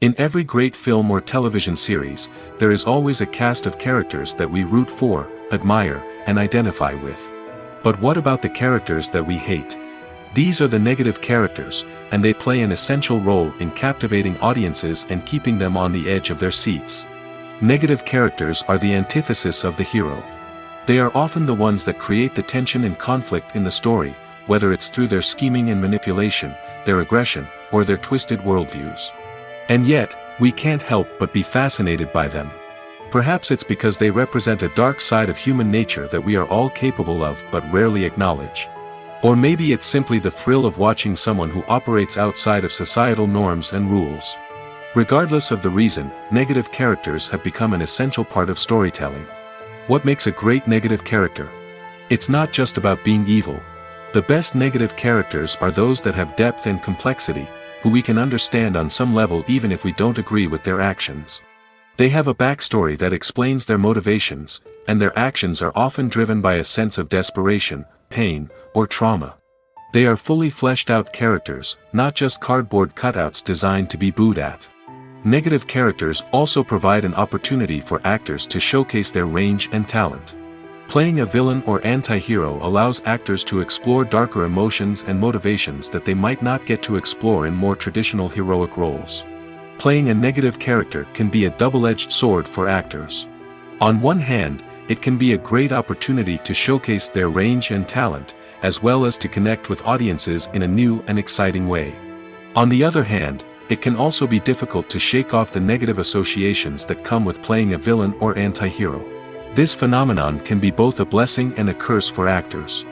In every great film or television series, there is always a cast of characters that we root for, admire, and identify with. But what about the characters that we hate? These are the negative characters, and they play an essential role in captivating audiences and keeping them on the edge of their seats. Negative characters are the antithesis of the hero. They are often the ones that create the tension and conflict in the story, whether it's through their scheming and manipulation, their aggression, or their twisted worldviews. And yet, we can't help but be fascinated by them. Perhaps it's because they represent a dark side of human nature that we are all capable of but rarely acknowledge. Or maybe it's simply the thrill of watching someone who operates outside of societal norms and rules. Regardless of the reason, negative characters have become an essential part of storytelling. What makes a great negative character? It's not just about being evil. The best negative characters are those that have depth and complexity, who we can understand on some level even if we don't agree with their actions. They have a backstory that explains their motivations, and their actions are often driven by a sense of desperation, pain, or trauma. They are fully fleshed out characters, not just cardboard cutouts designed to be booed at. Negative characters also provide an opportunity for actors to showcase their range and talent. Playing a villain or anti-hero allows actors to explore darker emotions and motivations that they might not get to explore in more traditional heroic roles. Playing a negative character can be a double-edged sword for actors. On one hand, it can be a great opportunity to showcase their range and talent, as well as to connect with audiences in a new and exciting way. On the other hand, it can also be difficult to shake off the negative associations that come with playing a villain or anti-hero. This phenomenon can be both a blessing and a curse for actors.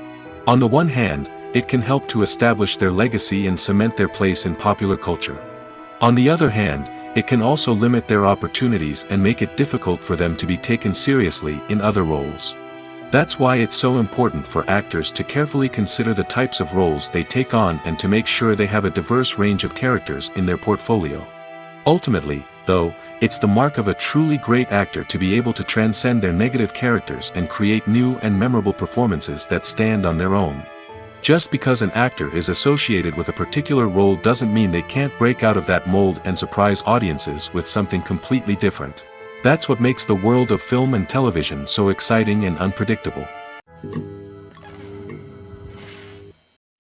On the one hand, it can help to establish their legacy and cement their place in popular culture. On the other hand, it can also limit their opportunities and make it difficult for them to be taken seriously in other roles. That's why it's so important for actors to carefully consider the types of roles they take on and to make sure they have a diverse range of characters in their portfolio. Ultimately, though, it's the mark of a truly great actor to be able to transcend their negative characters and create new and memorable performances that stand on their own. Just because an actor is associated with a particular role doesn't mean they can't break out of that mold and surprise audiences with something completely different. That's what makes the world of film and television so exciting and unpredictable.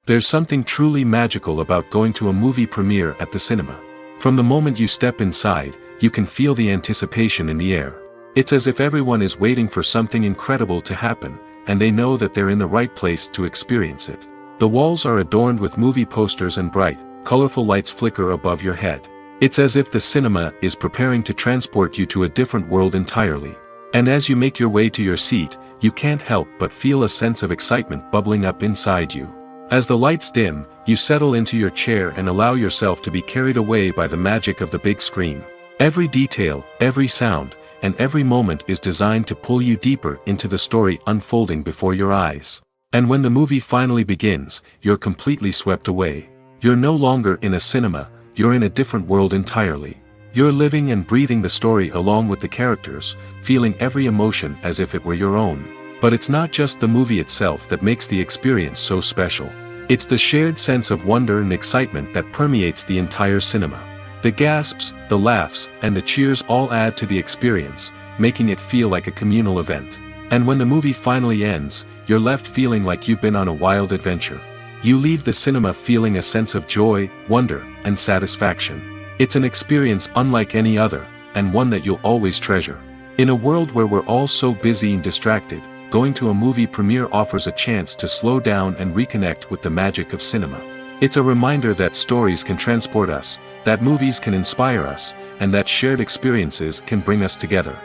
There's something truly magical about going to a movie premiere at the cinema. From the moment you step inside, you can feel the anticipation in the air. It's as if everyone is waiting for something incredible to happen, and they know that they're in the right place to experience it. The walls are adorned with movie posters and bright, colorful lights flicker above your head. It's as if the cinema is preparing to transport you to a different world entirely. And as you make your way to your seat, you can't help but feel a sense of excitement bubbling up inside you. As the lights dim, you settle into your chair and allow yourself to be carried away by the magic of the big screen. Every detail, every sound, and every moment is designed to pull you deeper into the story unfolding before your eyes. And when the movie finally begins, you're completely swept away. You're no longer in a cinema, you're in a different world entirely. You're living and breathing the story along with the characters, feeling every emotion as if it were your own. But it's not just the movie itself that makes the experience so special. It's the shared sense of wonder and excitement that permeates the entire cinema. The gasps, the laughs, and the cheers all add to the experience, making it feel like a communal event. And when the movie finally ends, you're left feeling like you've been on a wild adventure. You leave the cinema feeling a sense of joy, wonder, and satisfaction. It's an experience unlike any other, and one that you'll always treasure. In a world where we're all so busy and distracted, going to a movie premiere offers a chance to slow down and reconnect with the magic of cinema. It's a reminder that stories can transport us, that movies can inspire us, and that shared experiences can bring us together.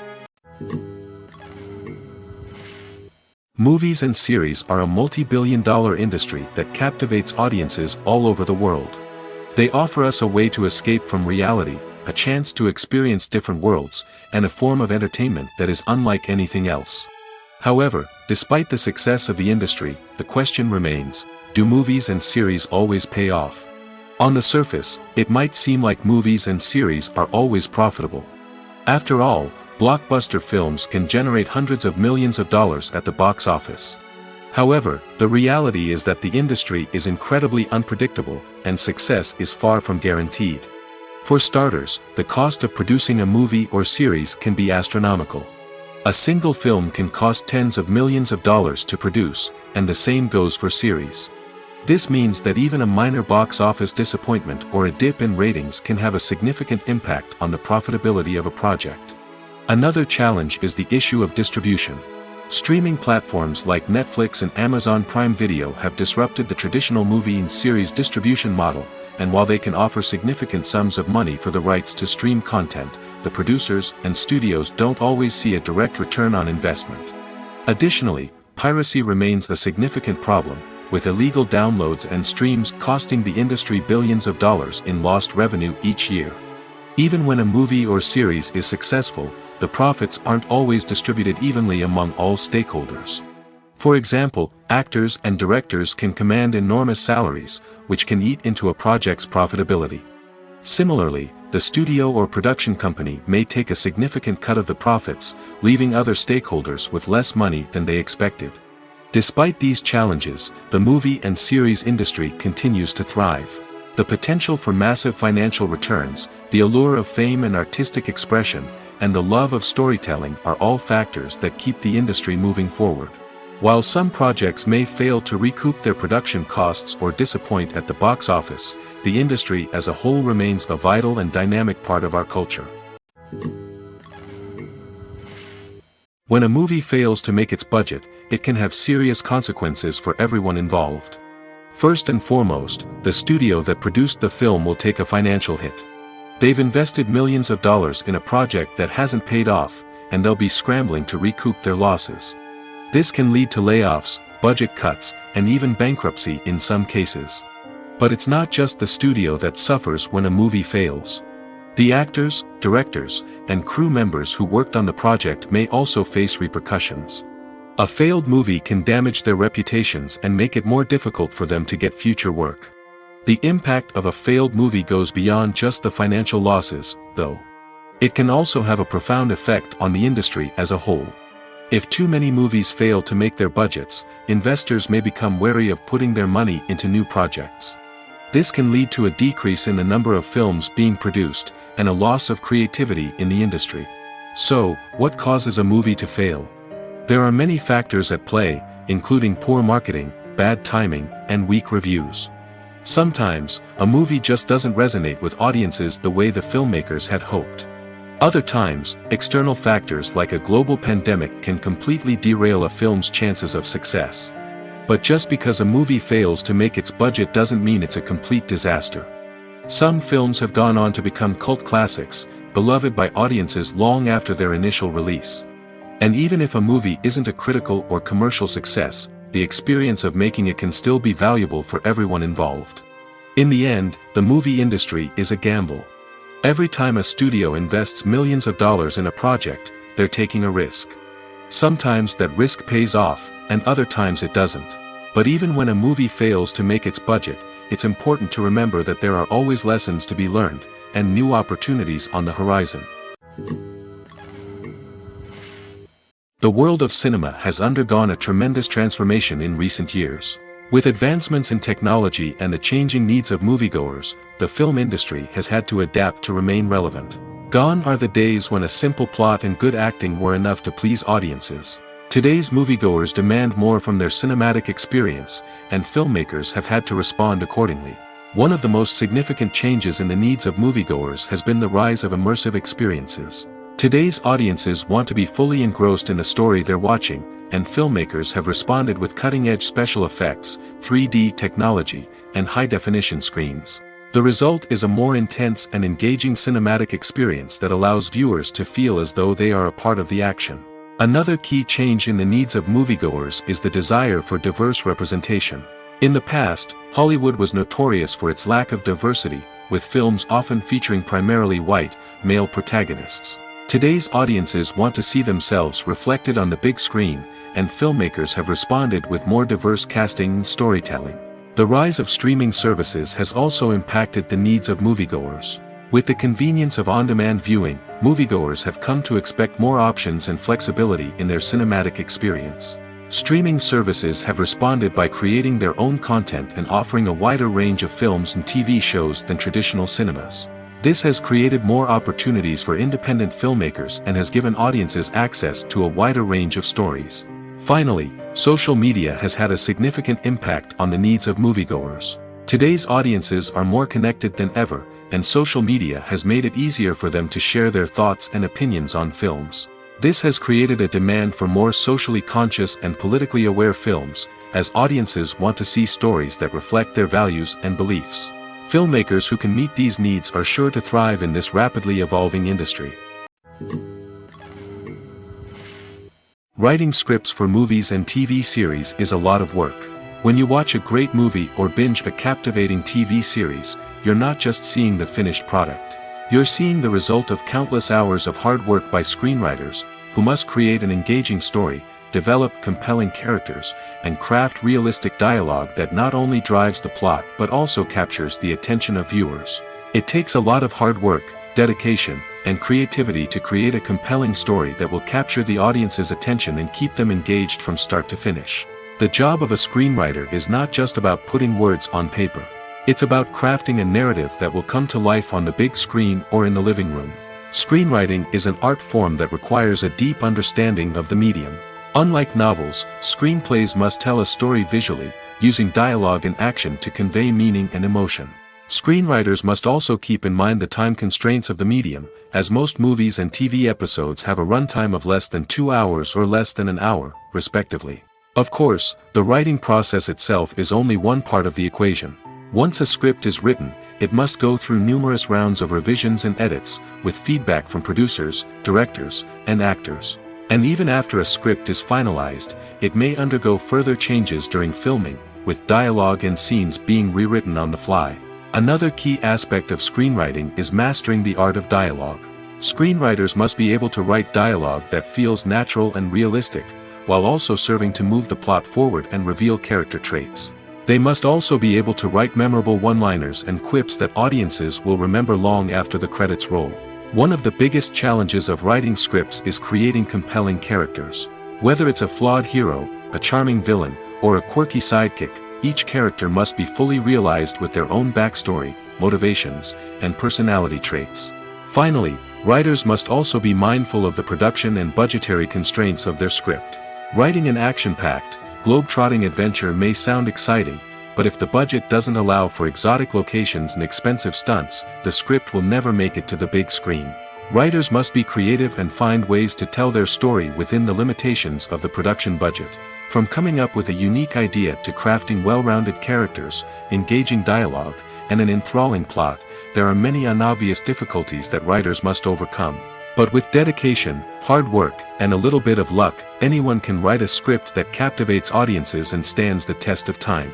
Movies and series are a multi-billion-dollar industry that captivates audiences all over the world. They offer us a way to escape from reality, a chance to experience different worlds, and a form of entertainment that is unlike anything else. However, despite the success of the industry, the question remains, do movies and series always pay off? On the surface, it might seem like movies and series are always profitable. After all, blockbuster films can generate hundreds of millions of dollars at the box office. However, the reality is that the industry is incredibly unpredictable, and success is far from guaranteed. For starters, the cost of producing a movie or series can be astronomical. A single film can cost tens of millions of dollars to produce, and the same goes for series. This means that even a minor box office disappointment or a dip in ratings can have a significant impact on the profitability of a project. Another challenge is the issue of distribution. Streaming platforms like Netflix and Amazon Prime Video have disrupted the traditional movie and series distribution model, and while they can offer significant sums of money for the rights to stream content, the producers and studios don't always see a direct return on investment. Additionally, piracy remains a significant problem, with illegal downloads and streams costing the industry billions of dollars in lost revenue each year. Even when a movie or series is successful, the profits aren't always distributed evenly among all stakeholders. For example, actors and directors can command enormous salaries, which can eat into a project's profitability. Similarly, the studio or production company may take a significant cut of the profits, leaving other stakeholders with less money than they expected. Despite these challenges, the movie and series industry continues to thrive. The potential for massive financial returns, the allure of fame and artistic expression, and the love of storytelling are all factors that keep the industry moving forward. While some projects may fail to recoup their production costs or disappoint at the box office, the industry as a whole remains a vital and dynamic part of our culture. When a movie fails to make its budget, it can have serious consequences for everyone involved. First and foremost, the studio that produced the film will take a financial hit. They've invested millions of dollars in a project that hasn't paid off, and they'll be scrambling to recoup their losses. This can lead to layoffs, budget cuts, and even bankruptcy in some cases. But it's not just the studio that suffers when a movie fails. The actors, directors, and crew members who worked on the project may also face repercussions. A failed movie can damage their reputations and make it more difficult for them to get future work. The impact of a failed movie goes beyond just the financial losses, though. It can also have a profound effect on the industry as a whole. If too many movies fail to make their budgets, investors may become wary of putting their money into new projects. This can lead to a decrease in the number of films being produced, and a loss of creativity in the industry. So, what causes a movie to fail? There are many factors at play, including poor marketing, bad timing, and weak reviews. Sometimes, a movie just doesn't resonate with audiences the way the filmmakers had hoped. Other times, external factors like a global pandemic can completely derail a film's chances of success. But just because a movie fails to make its budget doesn't mean it's a complete disaster. Some films have gone on to become cult classics, beloved by audiences long after their initial release. And even if a movie isn't a critical or commercial success, the experience of making it can still be valuable for everyone involved. In the end, the movie industry is a gamble. Every time a studio invests millions of dollars in a project, they're taking a risk. Sometimes that risk pays off, and other times it doesn't. But even when a movie fails to make its budget, it's important to remember that there are always lessons to be learned, and new opportunities on the horizon. The world of cinema has undergone a tremendous transformation in recent years. With advancements in technology and the changing needs of moviegoers, the film industry has had to adapt to remain relevant. Gone are the days when a simple plot and good acting were enough to please audiences. Today's moviegoers demand more from their cinematic experience, and filmmakers have had to respond accordingly. One of the most significant changes in the needs of moviegoers has been the rise of immersive experiences. Today's audiences want to be fully engrossed in the story they're watching, and filmmakers have responded with cutting-edge special effects, 3D technology, and high-definition screens. The result is a more intense and engaging cinematic experience that allows viewers to feel as though they are a part of the action. Another key change in the needs of moviegoers is the desire for diverse representation. In the past, Hollywood was notorious for its lack of diversity, with films often featuring primarily white, male protagonists. Today's audiences want to see themselves reflected on the big screen, and filmmakers have responded with more diverse casting and storytelling. The rise of streaming services has also impacted the needs of moviegoers. With the convenience of on-demand viewing, moviegoers have come to expect more options and flexibility in their cinematic experience. Streaming services have responded by creating their own content and offering a wider range of films and TV shows than traditional cinemas. This has created more opportunities for independent filmmakers and has given audiences access to a wider range of stories. Finally, social media has had a significant impact on the needs of moviegoers. Today's audiences are more connected than ever, and social media has made it easier for them to share their thoughts and opinions on films. This has created a demand for more socially conscious and politically aware films, as audiences want to see stories that reflect their values and beliefs. Filmmakers who can meet these needs are sure to thrive in this rapidly evolving industry. Writing scripts for movies and TV series is a lot of work. When you watch a great movie or binge a captivating TV series, you're not just seeing the finished product. You're seeing the result of countless hours of hard work by screenwriters, who must create an engaging story, develop compelling characters, and craft realistic dialogue that not only drives the plot but also captures the attention of viewers. It takes a lot of hard work, dedication, and creativity to create a compelling story that will capture the audience's attention and keep them engaged from start to finish. The job of a screenwriter is not just about putting words on paper. It's about crafting a narrative that will come to life on the big screen or in the living room. Screenwriting is an art form that requires a deep understanding of the medium. Unlike novels, screenplays must tell a story visually, using dialogue and action to convey meaning and emotion. Screenwriters must also keep in mind the time constraints of the medium, as most movies and TV episodes have a runtime of less than 2 hours or less than an hour, respectively. Of course, the writing process itself is only one part of the equation. Once a script is written, it must go through numerous rounds of revisions and edits, with feedback from producers, directors, and actors. And even after a script is finalized, it may undergo further changes during filming, with dialogue and scenes being rewritten on the fly. Another key aspect of screenwriting is mastering the art of dialogue. Screenwriters must be able to write dialogue that feels natural and realistic, while also serving to move the plot forward and reveal character traits. They must also be able to write memorable one-liners and quips that audiences will remember long after the credits roll. One of the biggest challenges of writing scripts is creating compelling characters. Whether it's a flawed hero, a charming villain, or a quirky sidekick, each character must be fully realized with their own backstory, motivations, and personality traits. Finally, writers must also be mindful of the production and budgetary constraints of their script. Writing an action-packed, globe-trotting adventure may sound exciting, but if the budget doesn't allow for exotic locations and expensive stunts, the script will never make it to the big screen. Writers must be creative and find ways to tell their story within the limitations of the production budget. From coming up with a unique idea to crafting well-rounded characters, engaging dialogue, and an enthralling plot, there are many unobvious difficulties that writers must overcome. But with dedication, hard work, and a little bit of luck, anyone can write a script that captivates audiences and stands the test of time.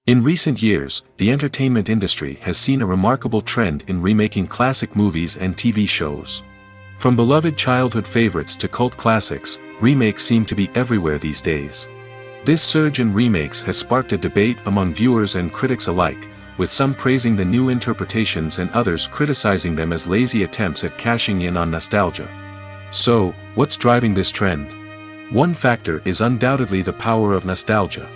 In recent years, the entertainment industry has seen a remarkable trend in remaking classic movies and TV shows. From beloved childhood favorites to cult classics, remakes seem to be everywhere these days. This surge in remakes has sparked a debate among viewers and critics alike, with some praising the new interpretations and others criticizing them as lazy attempts at cashing in on nostalgia. So, what's driving this trend? One factor is undoubtedly the power of nostalgia.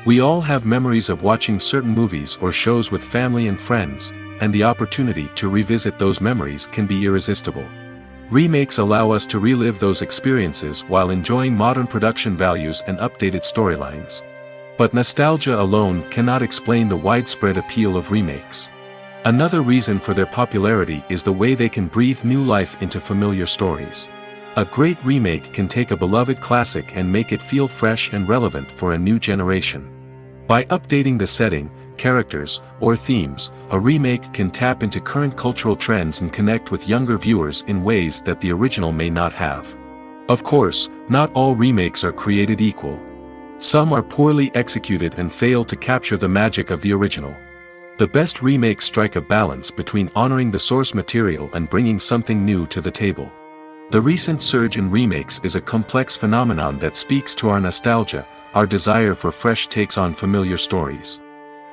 We all have memories of watching certain movies or shows with family and friends, and the opportunity to revisit those memories can be irresistible. Remakes allow us to relive those experiences while enjoying modern production values and updated storylines. But nostalgia alone cannot explain the widespread appeal of remakes. Another reason for their popularity is the way they can breathe new life into familiar stories. A great remake can take a beloved classic and make it feel fresh and relevant for a new generation. By updating the setting, characters, or themes, a remake can tap into current cultural trends and connect with younger viewers in ways that the original may not have. Of course, not all remakes are created equal. Some are poorly executed and fail to capture the magic of the original. The best remakes strike a balance between honoring the source material and bringing something new to the table. The recent surge in remakes is a complex phenomenon that speaks to our nostalgia, our desire for fresh takes on familiar stories.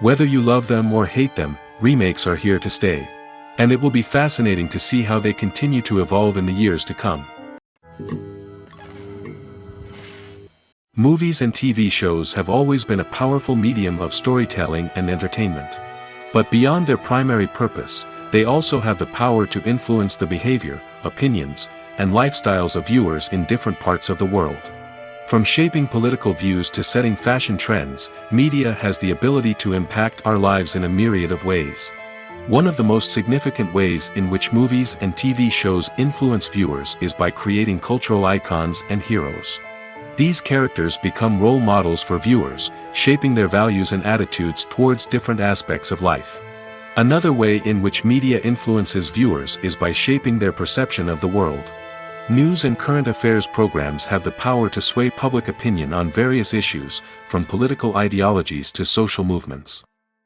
Whether you love them or hate them, remakes are here to stay. And it will be fascinating to see how they continue to evolve in the years to come. Movies and TV shows have always been a powerful medium of storytelling and entertainment. But beyond their primary purpose, they also have the power to influence the behavior, opinions, and lifestyles of viewers in different parts of the world. From shaping political views to setting fashion trends, media has the ability to impact our lives in a myriad of ways. One of the most significant ways in which movies and TV shows influence viewers is by creating cultural icons and heroes. These characters become role models for viewers, shaping their values and attitudes towards different aspects of life. Another way in which media influences viewers is by shaping their perception of the world. News and current affairs programs have the power to sway public opinion on various issues, from political ideologies to social movements.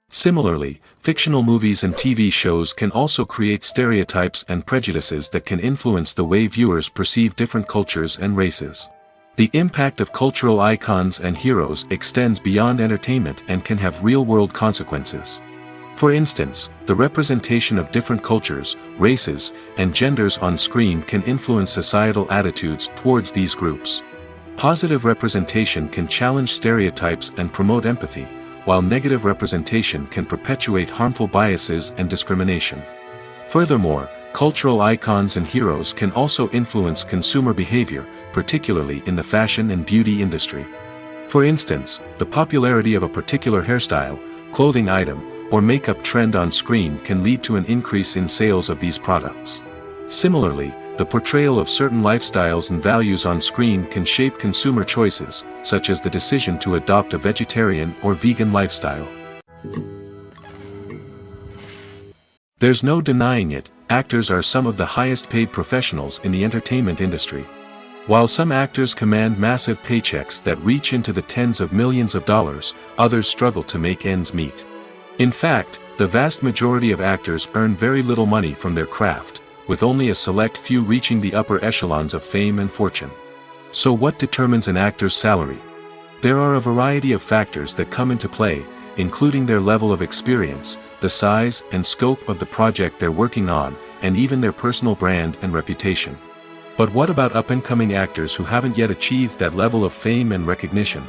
Similarly, fictional movies and TV shows can also create stereotypes and prejudices that can influence the way viewers perceive different cultures and races. The impact of cultural icons and heroes extends beyond entertainment and can have real-world consequences. For instance, the representation of different cultures, races, and genders on screen can influence societal attitudes towards these groups. Positive representation can challenge stereotypes and promote empathy, while negative representation can perpetuate harmful biases and discrimination. Furthermore, cultural icons and heroes can also influence consumer behavior, particularly in the fashion and beauty industry. For instance, the popularity of a particular hairstyle, clothing item, or makeup trend on screen can lead to an increase in sales of these products. Similarly, the portrayal of certain lifestyles and values on screen can shape consumer choices, such as the decision to adopt a vegetarian or vegan lifestyle. There's no denying it, actors are some of the highest paid professionals in the entertainment industry. While some actors command massive paychecks that reach into the tens of millions of dollars, others struggle to make ends meet. In fact, the vast majority of actors earn very little money from their craft, with only a select few reaching the upper echelons of fame and fortune. So what determines an actor's salary? There are a variety of factors that come into play, including their level of experience, the size and scope of the project they're working on, and even their personal brand and reputation. But what about up-and-coming actors who haven't yet achieved that level of fame and recognition?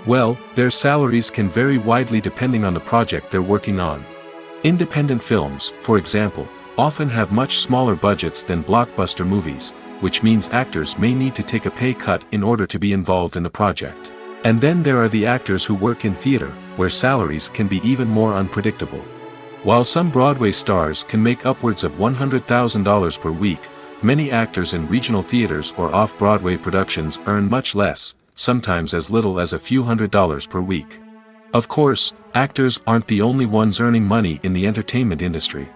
Well, their salaries can vary widely depending on the project they're working on. Independent films, for example, often have much smaller budgets than blockbuster movies, which means actors may need to take a pay cut in order to be involved in the project. And then there are the actors who work in theater, where salaries can be even more unpredictable. While some Broadway stars can make upwards of $100,000 per week, many actors in regional theaters or off-Broadway productions earn much less, sometimes as little as a few $100s per week. Of course, actors aren't the only ones earning money in the entertainment industry.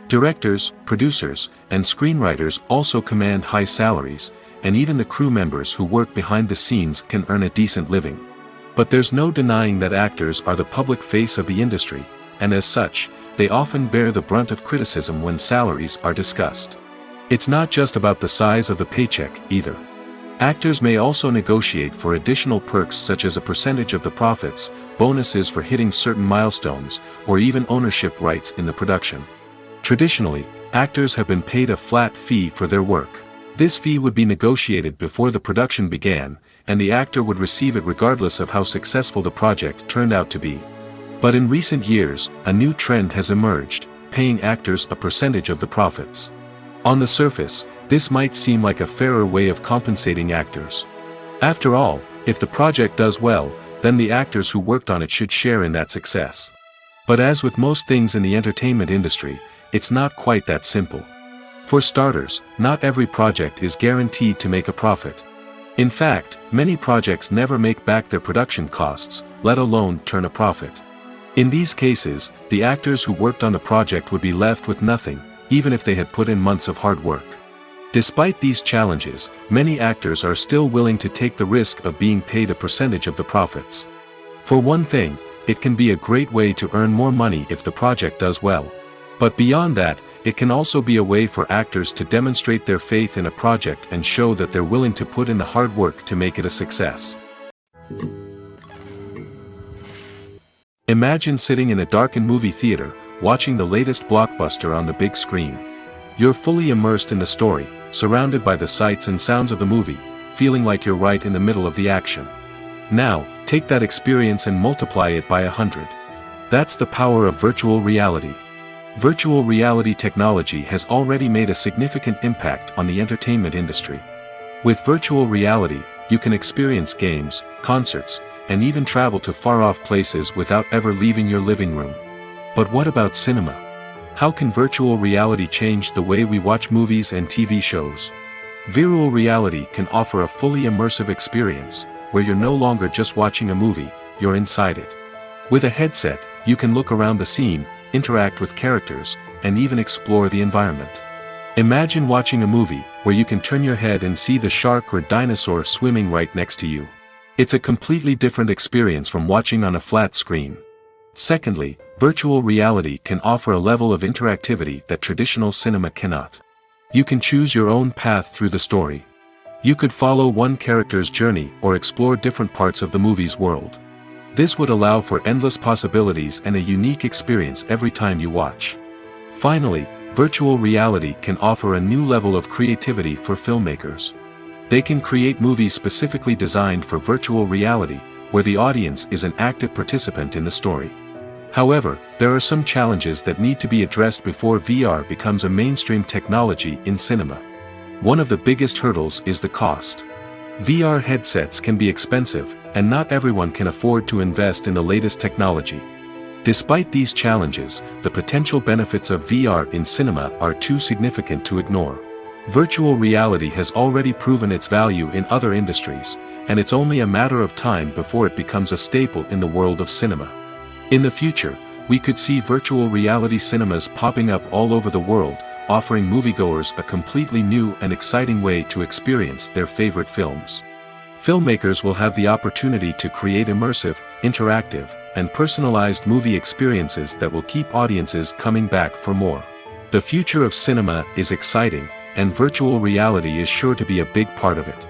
Directors, producers, and screenwriters also command high salaries, and even the crew members who work behind the scenes can earn a decent living. But there's no denying that actors are the public face of the industry, and as such, they often bear the brunt of criticism when salaries are discussed. It's not just about the size of the paycheck, either. Actors may also negotiate for additional perks such as a percentage of the profits, bonuses for hitting certain milestones, or even ownership rights in the production. Traditionally, actors have been paid a flat fee for their work. This fee would be negotiated before the production began, and the actor would receive it regardless of how successful the project turned out to be. But in recent years, a new trend has emerged, paying actors a percentage of the profits. On the surface, this might seem like a fairer way of compensating actors. After all, if the project does well, then the actors who worked on it should share in that success. But as with most things in the entertainment industry, it's not quite that simple. For starters, not every project is guaranteed to make a profit. In fact, many projects never make back their production costs, let alone turn a profit. In these cases, the actors who worked on the project would be left with nothing, even if they had put in months of hard work. Despite these challenges, many actors are still willing to take the risk of being paid a percentage of the profits. For one thing, it can be a great way to earn more money if the project does well. But beyond that, it can also be a way for actors to demonstrate their faith in a project and show that they're willing to put in the hard work to make it a success. Imagine sitting in a darkened movie theater, watching the latest blockbuster on the big screen. You're fully immersed in the story, surrounded by the sights and sounds of the movie, feeling like you're right in the middle of the action. Now, take that experience and multiply it by 100. That's the power of virtual reality. Virtual reality technology has already made a significant impact on the entertainment industry. With virtual reality, you can experience games, concerts, and even travel to far-off places without ever leaving your living room. But what about cinema? How can virtual reality change the way we watch movies and TV shows? Virtual reality can offer a fully immersive experience, where you're no longer just watching a movie, you're inside it. With a headset, you can look around the scene, interact with characters, and even explore the environment. Imagine watching a movie where you can turn your head and see the shark or dinosaur swimming right next to you. It's a completely different experience from watching on a flat screen. Secondly, virtual reality can offer a level of interactivity that traditional cinema cannot. You can choose your own path through the story. You could follow one character's journey or explore different parts of the movie's world. This would allow for endless possibilities and a unique experience every time you watch. Finally, virtual reality can offer a new level of creativity for filmmakers. They can create movies specifically designed for virtual reality, where the audience is an active participant in the story. However, there are some challenges that need to be addressed before VR becomes a mainstream technology in cinema. One of the biggest hurdles is the cost. VR headsets can be expensive, and not everyone can afford to invest in the latest technology. Despite these challenges, the potential benefits of VR in cinema are too significant to ignore. Virtual reality has already proven its value in other industries, and it's only a matter of time before it becomes a staple in the world of cinema. In the future, we could see virtual reality cinemas popping up all over the world, offering moviegoers a completely new and exciting way to experience their favorite films. Filmmakers will have the opportunity to create immersive, interactive, and personalized movie experiences that will keep audiences coming back for more. The future of cinema is exciting, and virtual reality is sure to be a big part of it.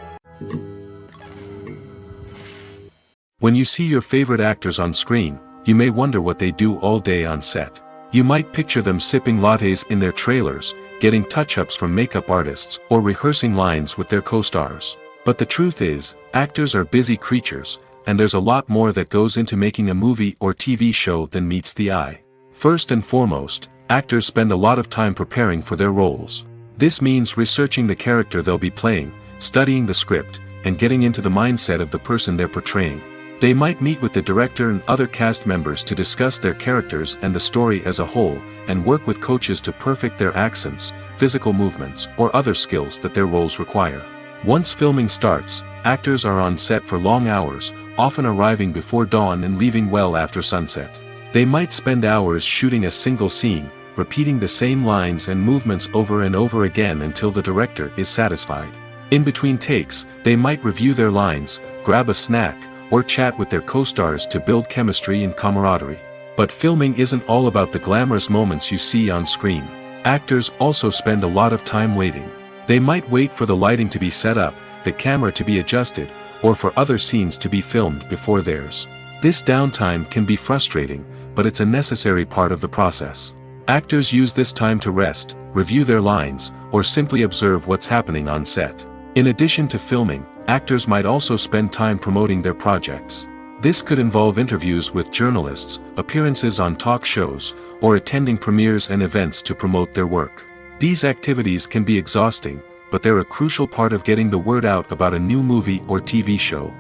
When you see your favorite actors on screen, you may wonder what they do all day on set. You might picture them sipping lattes in their trailers, getting touch-ups from makeup artists, or rehearsing lines with their co-stars. But the truth is, actors are busy creatures, and there's a lot more that goes into making a movie or TV show than meets the eye. First and foremost, actors spend a lot of time preparing for their roles. This means researching the character they'll be playing, studying the script, and getting into the mindset of the person they're portraying. They might meet with the director and other cast members to discuss their characters and the story as a whole, and work with coaches to perfect their accents, physical movements, or other skills that their roles require. Once filming starts, actors are on set for long hours, often arriving before dawn and leaving well after sunset. They might spend hours shooting a single scene, repeating the same lines and movements over and over again until the director is satisfied. In between takes, they might review their lines, grab a snack, or chat with their co-stars to build chemistry and camaraderie. But filming isn't all about the glamorous moments you see on screen. Actors also spend a lot of time waiting. They might wait for the lighting to be set up, the camera to be adjusted, or for other scenes to be filmed before theirs. This downtime can be frustrating, but it's a necessary part of the process. Actors use this time to rest, review their lines, or simply observe what's happening on set. In addition to filming, actors might also spend time promoting their projects. This could involve interviews with journalists, appearances on talk shows, or attending premieres and events to promote their work. These activities can be exhausting, but they're a crucial part of getting the word out about a new movie or TV show.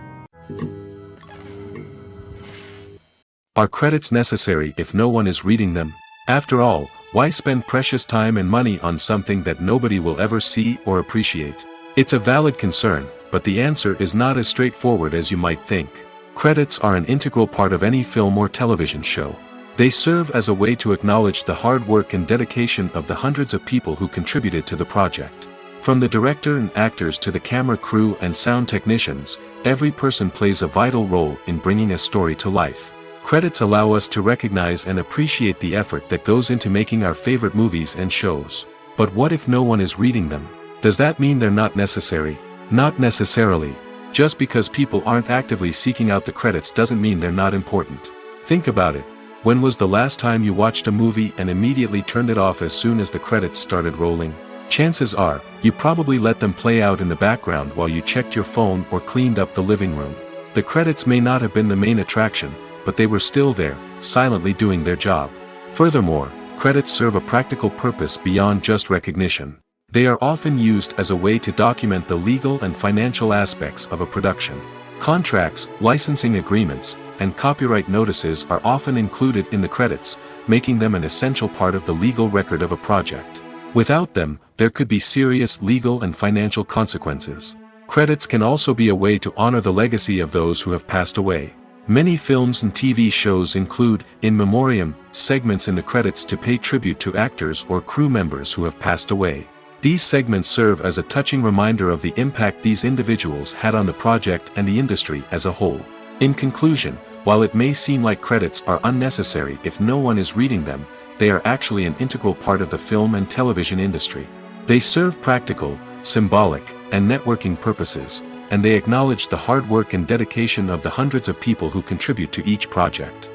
Are credits necessary if no one is reading them? After all, why spend precious time and money on something that nobody will ever see or appreciate? It's a valid concern, but the answer is not as straightforward as you might think. Credits are an integral part of any film or television show. They serve as a way to acknowledge the hard work and dedication of the hundreds of people who contributed to the project. From the director and actors to the camera crew and sound technicians, every person plays a vital role in bringing a story to life. Credits allow us to recognize and appreciate the effort that goes into making our favorite movies and shows. But what if no one is reading them? Does that mean they're not necessary? Not necessarily. Just because people aren't actively seeking out the credits doesn't mean they're not important. Think about it. When was the last time you watched a movie and immediately turned it off as soon as the credits started rolling? Chances are, you probably let them play out in the background while you checked your phone or cleaned up the living room. The credits may not have been the main attraction, but they were still there, silently doing their job. Furthermore, credits serve a practical purpose beyond just recognition. They are often used as a way to document the legal and financial aspects of a production. Contracts, licensing agreements, and copyright notices are often included in the credits, making them an essential part of the legal record of a project. Without them, there could be serious legal and financial consequences. Credits can also be a way to honor the legacy of those who have passed away. Many films and TV shows include, in memoriam, segments in the credits to pay tribute to actors or crew members who have passed away. These segments serve as a touching reminder of the impact these individuals had on the project and the industry as a whole. In conclusion, while it may seem like credits are unnecessary if no one is reading them, they are actually an integral part of the film and television industry. They serve practical, symbolic, and networking purposes, and they acknowledge the hard work and dedication of the hundreds of people who contribute to each project.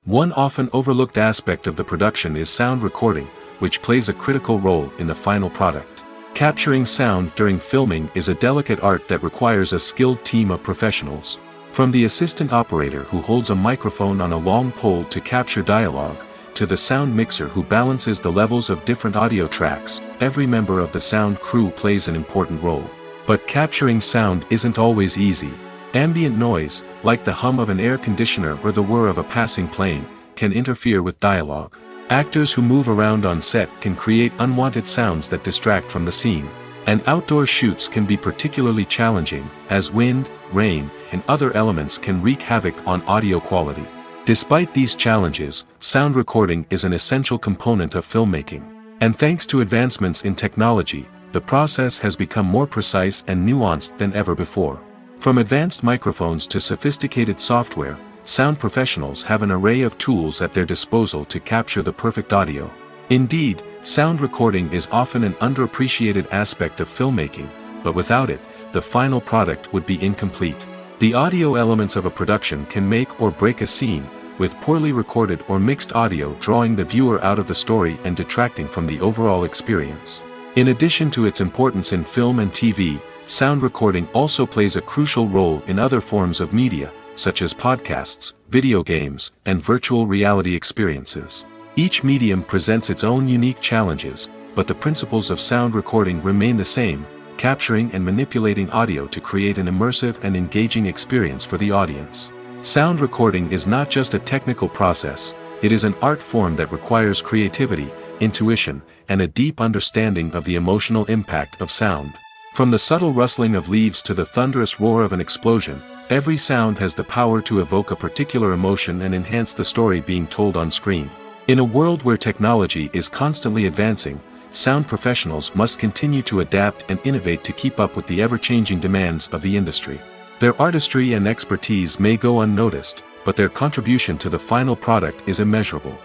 One often overlooked aspect of the production is sound recording, which plays a critical role in the final product. Capturing sound during filming is a delicate art that requires a skilled team of professionals. From the assistant operator who holds a microphone on a long pole to capture dialogue, to the sound mixer who balances the levels of different audio tracks, every member of the sound crew plays an important role. But capturing sound isn't always easy. Ambient noise, like the hum of an air conditioner or the whir of a passing plane, can interfere with dialogue. Actors who move around on set can create unwanted sounds that distract from the scene. And outdoor shoots can be particularly challenging, as wind, rain, and other elements can wreak havoc on audio quality. Despite these challenges, sound recording is an essential component of filmmaking. And thanks to advancements in technology, the process has become more precise and nuanced than ever before. From advanced microphones to sophisticated software, sound professionals have an array of tools at their disposal to capture the perfect audio. Indeed, sound recording is often an underappreciated aspect of filmmaking, but without it, the final product would be incomplete. The audio elements of a production can make or break a scene, with poorly recorded or mixed audio drawing the viewer out of the story and detracting from the overall experience. In addition to its importance in film and TV, sound recording also plays a crucial role in other forms of media, such as podcasts, video games, and virtual reality experiences. Each medium presents its own unique challenges, but the principles of sound recording remain the same, capturing and manipulating audio to create an immersive and engaging experience for the audience. Sound recording is not just a technical process, it is an art form that requires creativity, intuition, and a deep understanding of the emotional impact of sound. From the subtle rustling of leaves to the thunderous roar of an explosion, every sound has the power to evoke a particular emotion and enhance the story being told on screen. In a world where technology is constantly advancing, sound professionals must continue to adapt and innovate to keep up with the ever-changing demands of the industry. Their artistry and expertise may go unnoticed, but their contribution to the final product is immeasurable.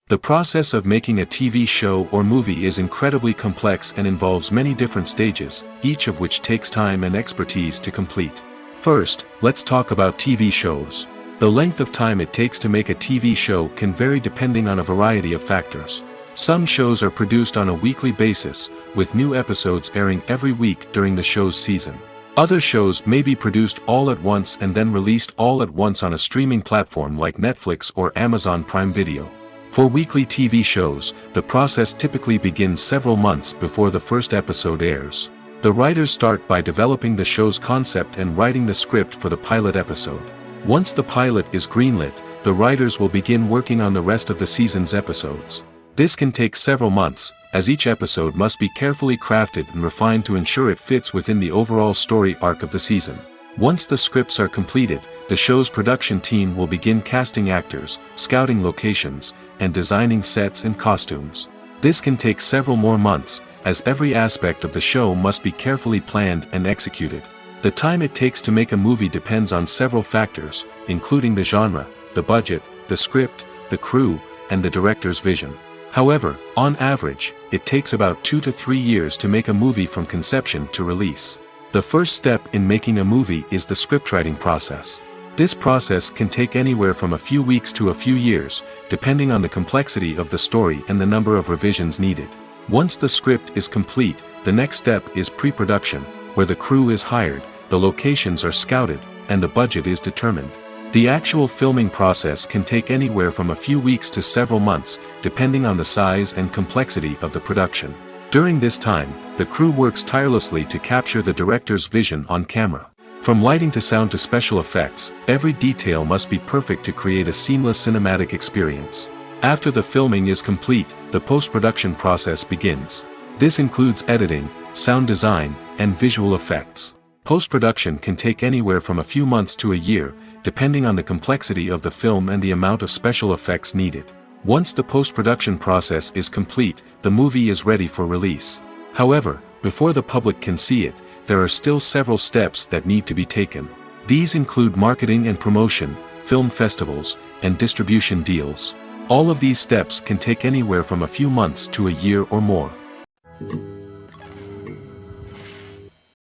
The process of making a TV show or movie is incredibly complex and involves many different stages, each of which takes time and expertise to complete. First, let's talk about TV shows. The length of time it takes to make a TV show can vary depending on a variety of factors. Some shows are produced on a weekly basis, with new episodes airing every week during the show's season. Other shows may be produced all at once and then released all at once on a streaming platform like Netflix or Amazon Prime Video. For weekly TV shows, the process typically begins several months before the first episode airs. The writers start by developing the show's concept and writing the script for the pilot episode. Once the pilot is greenlit, the writers will begin working on the rest of the season's episodes. This can take several months, as each episode must be carefully crafted and refined to ensure it fits within the overall story arc of the season. Once the scripts are completed, the show's production team will begin casting actors, scouting locations, and designing sets and costumes. This can take several more months, as every aspect of the show must be carefully planned and executed. The time it takes to make a movie depends on several factors, including the genre, the budget, the script, the crew, and the director's vision. However, on average, it takes about 2 to 3 years to make a movie from conception to release. The first step in making a movie is the scriptwriting process. This process can take anywhere from a few weeks to a few years, depending on the complexity of the story and the number of revisions needed. Once the script is complete, the next step is pre-production, where the crew is hired, the locations are scouted, and the budget is determined. The actual filming process can take anywhere from a few weeks to several months, depending on the size and complexity of the production. During this time, the crew works tirelessly to capture the director's vision on camera. From lighting to sound to special effects, every detail must be perfect to create a seamless cinematic experience. After the filming is complete, the post-production process begins. This includes editing, sound design, and visual effects. Post-production can take anywhere from a few months to a year, depending on the complexity of the film and the amount of special effects needed. Once the post-production process is complete, the movie is ready for release. However, before the public can see it, there are still several steps that need to be taken. These include marketing and promotion, film festivals, and distribution deals. All of these steps can take anywhere from a few months to a year or more.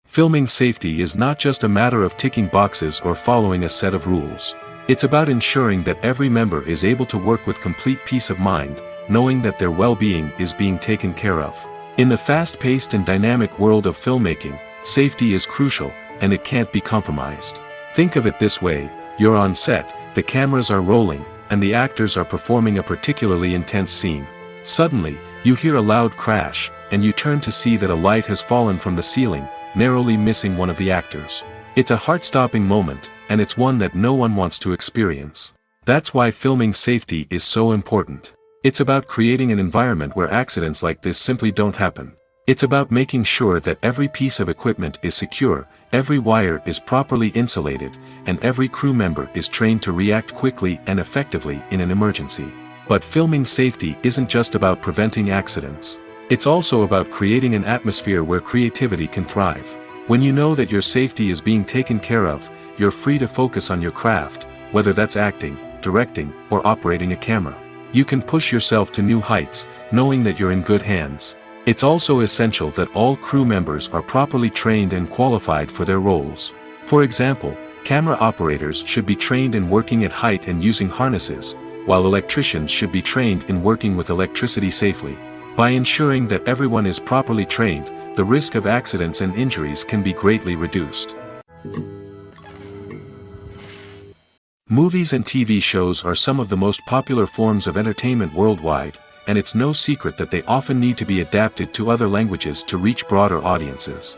Filming safety is not just a matter of ticking boxes or following a set of rules. It's about ensuring that every member is able to work with complete peace of mind, knowing that their well-being is being taken care of. In the fast-paced and dynamic world of filmmaking, safety is crucial, and it can't be compromised. Think of it this way: you're on set, the cameras are rolling, and the actors are performing a particularly intense scene. Suddenly, you hear a loud crash, and you turn to see that a light has fallen from the ceiling, narrowly missing one of the actors. It's a heart-stopping moment, and it's one that no one wants to experience. That's why filming safety is so important. It's about creating an environment where accidents like this simply don't happen. It's about making sure that every piece of equipment is secure, every wire is properly insulated, and every crew member is trained to react quickly and effectively in an emergency. But filming safety isn't just about preventing accidents. It's also about creating an atmosphere where creativity can thrive. When you know that your safety is being taken care of, you're free to focus on your craft, whether that's acting, directing, or operating a camera. You can push yourself to new heights, knowing that you're in good hands. It's also essential that all crew members are properly trained and qualified for their roles. For example, camera operators should be trained in working at height and using harnesses, while electricians should be trained in working with electricity safely. By ensuring that everyone is properly trained, the risk of accidents and injuries can be greatly reduced. Movies and TV shows are some of the most popular forms of entertainment worldwide, and it's no secret that they often need to be adapted to other languages to reach broader audiences.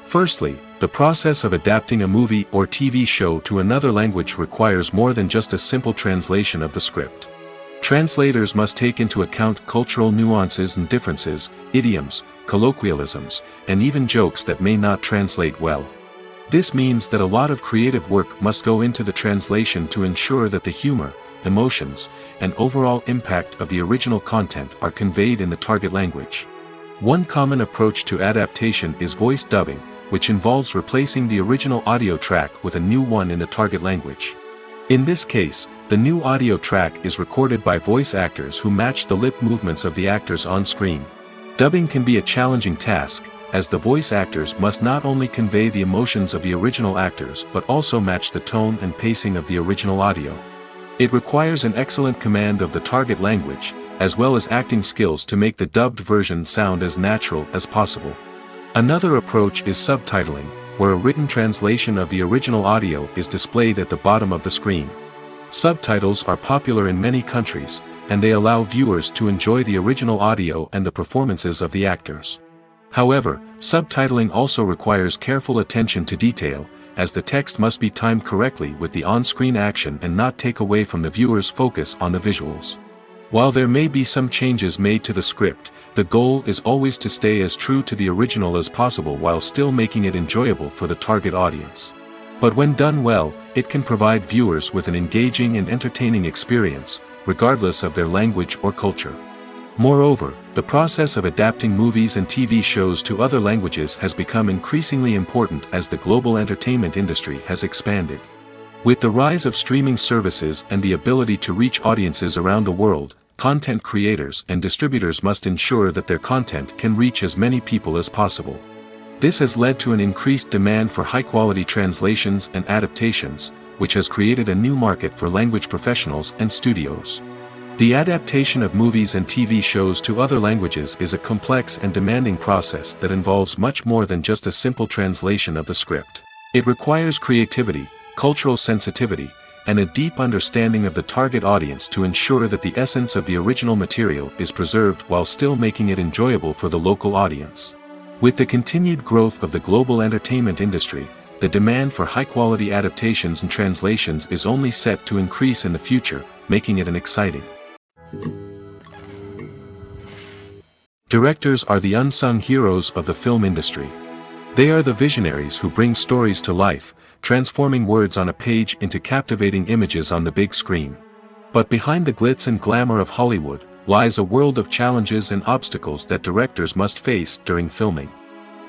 Firstly, the process of adapting a movie or TV show to another language requires more than just a simple translation of the script. Translators must take into account cultural nuances and differences, idioms, colloquialisms, and even jokes that may not translate well. This means that a lot of creative work must go into the translation to ensure that the humor, emotions, and overall impact of the original content are conveyed in the target language. One common approach to adaptation is voice dubbing, which involves replacing the original audio track with a new one in the target language. In this case, the new audio track is recorded by voice actors who match the lip movements of the actors on screen. Dubbing can be a challenging task, as the voice actors must not only convey the emotions of the original actors but also match the tone and pacing of the original audio. It requires an excellent command of the target language, as well as acting skills to make the dubbed version sound as natural as possible. Another approach is subtitling, where a written translation of the original audio is displayed at the bottom of the screen. Subtitles are popular in many countries, and they allow viewers to enjoy the original audio and the performances of the actors. However, subtitling also requires careful attention to detail, as the text must be timed correctly with the on-screen action and not take away from the viewer's focus on the visuals. While there may be some changes made to the script, the goal is always to stay as true to the original as possible while still making it enjoyable for the target audience. But when done well, it can provide viewers with an engaging and entertaining experience, regardless of their language or culture. Moreover, the process of adapting movies and TV shows to other languages has become increasingly important as the global entertainment industry has expanded. With the rise of streaming services and the ability to reach audiences around the world, content creators and distributors must ensure that their content can reach as many people as possible. This has led to an increased demand for high-quality translations and adaptations, which has created a new market for language professionals and studios. The adaptation of movies and TV shows to other languages is a complex and demanding process that involves much more than just a simple translation of the script. It requires creativity, cultural sensitivity, and a deep understanding of the target audience to ensure that the essence of the original material is preserved while still making it enjoyable for the local audience. With the continued growth of the global entertainment industry, the demand for high-quality adaptations and translations is only set to increase in the future, making it an exciting. Directors are the unsung heroes of the film industry. They are the visionaries who bring stories to life, transforming words on a page into captivating images on the big screen. But behind the glitz and glamour of Hollywood lies a world of challenges and obstacles that directors must face during filming.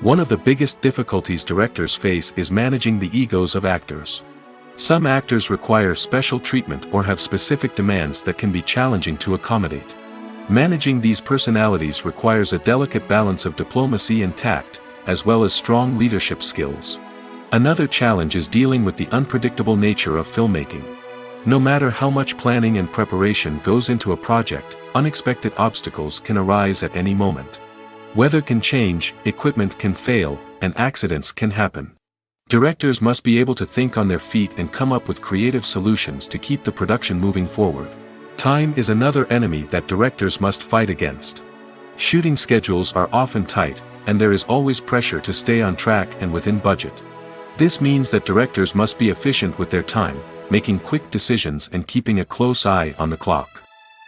One of the biggest difficulties directors face is managing the egos of actors. Some actors require special treatment or have specific demands that can be challenging to accommodate. Managing these personalities requires a delicate balance of diplomacy and tact, as well as strong leadership skills. Another challenge is dealing with the unpredictable nature of filmmaking. No matter how much planning and preparation goes into a project, unexpected obstacles can arise at any moment. Weather can change, equipment can fail, and accidents can happen. Directors must be able to think on their feet and come up with creative solutions to keep the production moving forward. Time is another enemy that directors must fight against. Shooting schedules are often tight, and there is always pressure to stay on track and within budget. This means that directors must be efficient with their time, making quick decisions and keeping a close eye on the clock.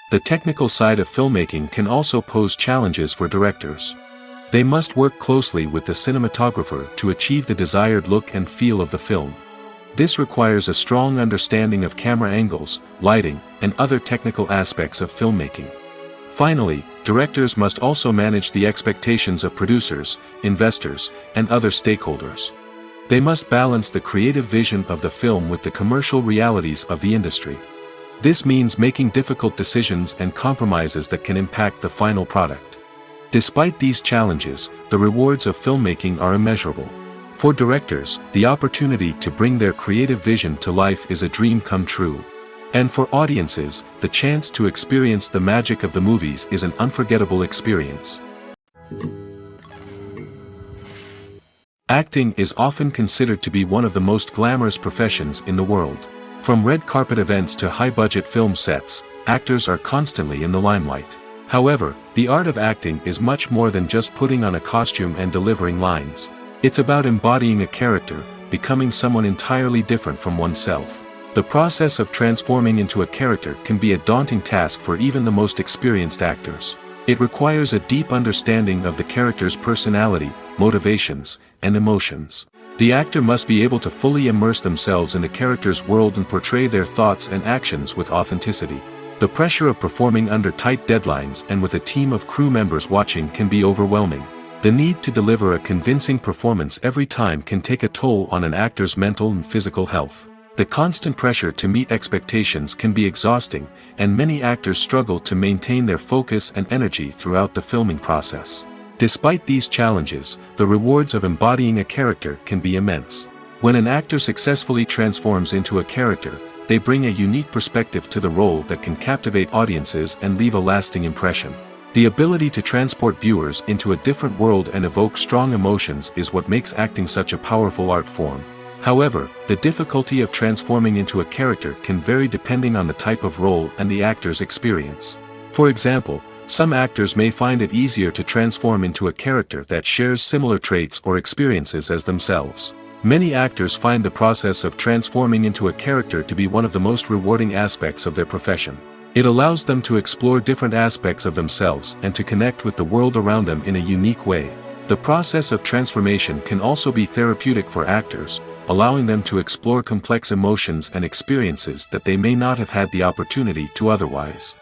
The technical side of filmmaking can also pose challenges for directors. They must work closely with the cinematographer to achieve the desired look and feel of the film. This requires a strong understanding of camera angles, lighting, and other technical aspects of filmmaking. Finally, directors must also manage the expectations of producers, investors, and other stakeholders. They must balance the creative vision of the film with the commercial realities of the industry. This means making difficult decisions and compromises that can impact the final product. Despite these challenges, the rewards of filmmaking are immeasurable. For directors, the opportunity to bring their creative vision to life is a dream come true. And for audiences, the chance to experience the magic of the movies is an unforgettable experience. Acting is often considered to be one of the most glamorous professions in the world. From red carpet events to high-budget film sets, actors are constantly in the limelight. However, the art of acting is much more than just putting on a costume and delivering lines. It's about embodying a character, becoming someone entirely different from oneself. The process of transforming into a character can be a daunting task for even the most experienced actors. It requires a deep understanding of the character's personality, motivations, and emotions. The actor must be able to fully immerse themselves in the character's world and portray their thoughts and actions with authenticity. The pressure of performing under tight deadlines and with a team of crew members watching can be overwhelming. The need to deliver a convincing performance every time can take a toll on an actor's mental and physical health. The constant pressure to meet expectations can be exhausting, and many actors struggle to maintain their focus and energy throughout the filming process. Despite these challenges, the rewards of embodying a character can be immense. When an actor successfully transforms into a character, they bring a unique perspective to the role that can captivate audiences and leave a lasting impression. The ability to transport viewers into a different world and evoke strong emotions is what makes acting such a powerful art form. However, the difficulty of transforming into a character can vary depending on the type of role and the actor's experience. For example, some actors may find it easier to transform into a character that shares similar traits or experiences as themselves. Many actors find the process of transforming into a character to be one of the most rewarding aspects of their profession. It allows them to explore different aspects of themselves and to connect with the world around them in a unique way. The process of transformation can also be therapeutic for actors, allowing them to explore complex emotions and experiences that they may not have had the opportunity to otherwise.